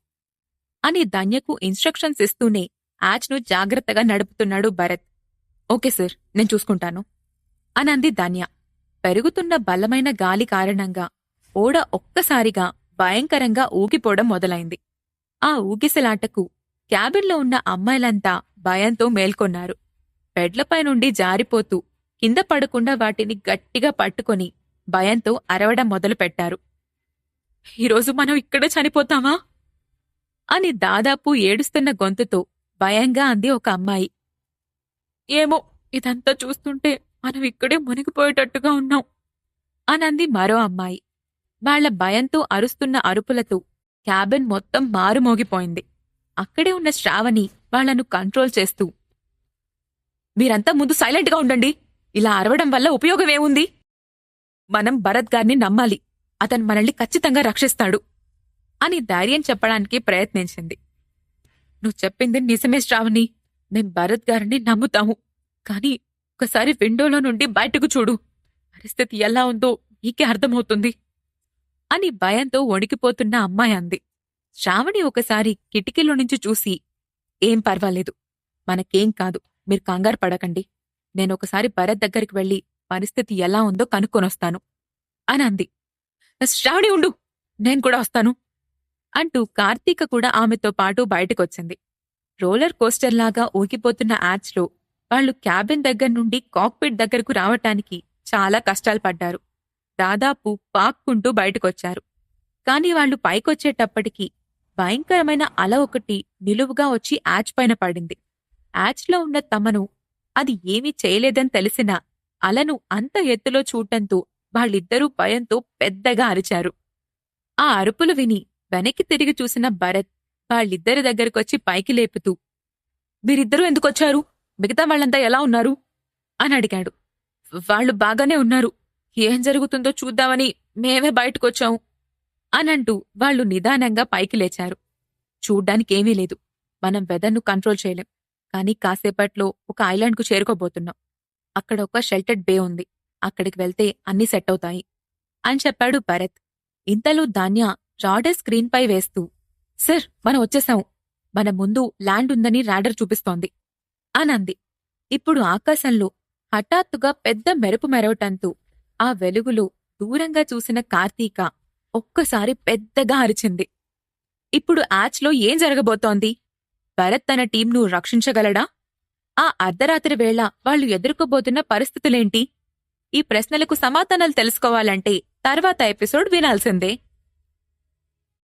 అని ధన్యకు ఇన్స్ట్రక్షన్స్ ఇస్తూనే యాచ్ను జాగ్రత్తగా నడుపుతున్నాడు భరత్. "ఓకే సార్, నేను చూసుకుంటాను" అనంది ధన్య. పెరుగుతున్న బలమైన గాలి కారణంగా ఓడ ఒక్కసారిగా భయంకరంగా ఊగిపోవడం మొదలైంది. ఆ ఊగిసలాటకు క్యాబిన్లో ఉన్న అమ్మాయిలంతా భయంతో మేల్కొన్నారు. బెడ్లపై నుండి జారిపోతూ కింద పడకుండా వాటిని గట్టిగా పట్టుకొని భయంతో అరవడం మొదలుపెట్టారు. "ఈరోజు మనం ఇక్కడే చనిపోతామా?" అని దాదాపు ఏడుస్తున్న గొంతుతో భయంగా అంది ఒక అమ్మాయి. "ఏమో, ఇదంతా చూస్తుంటే మనం ఇక్కడే మునిగిపోయేటట్టుగా ఉన్నాం" అనంది మరో అమ్మాయి. వాళ్ల భయంతో అరుస్తున్న అరుపులతో క్యాబిన్ మొత్తం మారుమోగిపోయింది. అక్కడే ఉన్న శ్రావణి వాళ్లను కంట్రోల్ చేస్తూ, "మీరంతా ముందు సైలెంట్గా ఉండండి. ఇలా అరవడం వల్ల ఉపయోగమేముంది? మనం భరత్ గారిని నమ్మాలి. అతను మనల్ని ఖచ్చితంగా రక్షిస్తాడు" అని ధైర్యం చెప్పడానికి ప్రయత్నించింది. "నువ్వు చెప్పింది నిజమే శ్రావణి. మేం భరత్ గారిని నమ్ముతాము. కానీ ఒకసారి విండోలో నుండి బయటకు చూడు. పరిస్థితి ఎలా ఉందో నీకే అర్థమవుతుంది" అని భయంతో వణికిపోతున్న అమ్మాయి అంది. శ్రావణి ఒకసారి కిటికీలో నుంచి చూసి, "ఏం పర్వాలేదు, మనకేం కాదు, మీరు కంగారు పడకండి. నేనొకసారి భరత్ దగ్గరికి వెళ్లి పరిస్థితి ఎలా ఉందో కనుక్కొనొస్తాను" అనంది. "శ్రావణి ఉండు, నేను కూడా వస్తాను" అంటూ కార్తీక కూడా ఆమెతో పాటు బయటకొచ్చింది. రోలర్ కోస్టర్లాగా ఊగిపోతున్న యాచ్లో వాళ్లు క్యాబిన్ దగ్గర నుండి కాక్పిట్ దగ్గరకు రావటానికి చాలా కష్టాలు పడ్డారు. దాదాపు పాక్కుంటూ బయటకొచ్చారు. కాని వాళ్లు పైకొచ్చేటప్పటికి భయంకరమైన అల ఒకటి నిలువుగా వచ్చి యాచ్ పైన పడింది. యాచ్లో ఉన్న తమను అది ఏమీ చేయలేదని తెలిసినా అలను అంత ఎత్తులో చూడటంతో వాళ్ళిద్దరూ భయంతో పెద్దగా అరిచారు. ఆ అరుపులు విని వెనక్కి తిరిగి చూసిన భరత్ వాళ్ళిద్దరి దగ్గరకొచ్చి పైకి లేపుతూ, "మీరిద్దరూ ఎందుకొచ్చారు? మిగతా వాళ్లంతా ఎలా ఉన్నారు?" అని అడిగాడు. "వాళ్ళు బాగానే ఉన్నారు. ఏం జరుగుతుందో చూద్దామని మేమే బయటకొచ్చాం" అనంటూ వాళ్లు నిదానంగా పైకి లేచారు. "చూడ్డానికేమీ లేదు. మనం వెదర్ను కంట్రోల్ చేయలేం. కానీ కాసేపట్లో ఒక ఐలాండ్కు చేరుకోబోతున్నాం. అక్కడ ఒక షెల్టర్డ్ బే ఉంది. అక్కడికి వెళ్తే అన్నీ సెట్ అవుతాయి" అని చెప్పాడు భరత్. ఇంతలో ధాన్య రాడర్ స్క్రీన్పై వేస్తూ, "సార్, మనం వచ్చేశాం. మన ముందు ల్యాండ్ ఉందని రాడర్ చూపిస్తోంది" అనంది. ఇప్పుడు ఆకాశంలో హఠాత్తుగా పెద్ద మెరుపు మెరవటంతో ఆ వెలుగులో దూరంగా చూసిన కార్తీక ఒక్కసారి పెద్దగా అరిచింది. ఇప్పుడు యాచ్లో ఏం జరగబోతోంది? భరత్ తన టీంను రక్షించగలడా? ఆ అర్ధరాత్రి వేళ వాళ్లు ఎదుర్కోబోతున్న పరిస్థితులేంటి? ఈ ప్రశ్నలకు సమాధానాలు తెలుసుకోవాలంటే తర్వాత ఎపిసోడ్ వినాల్సిందే.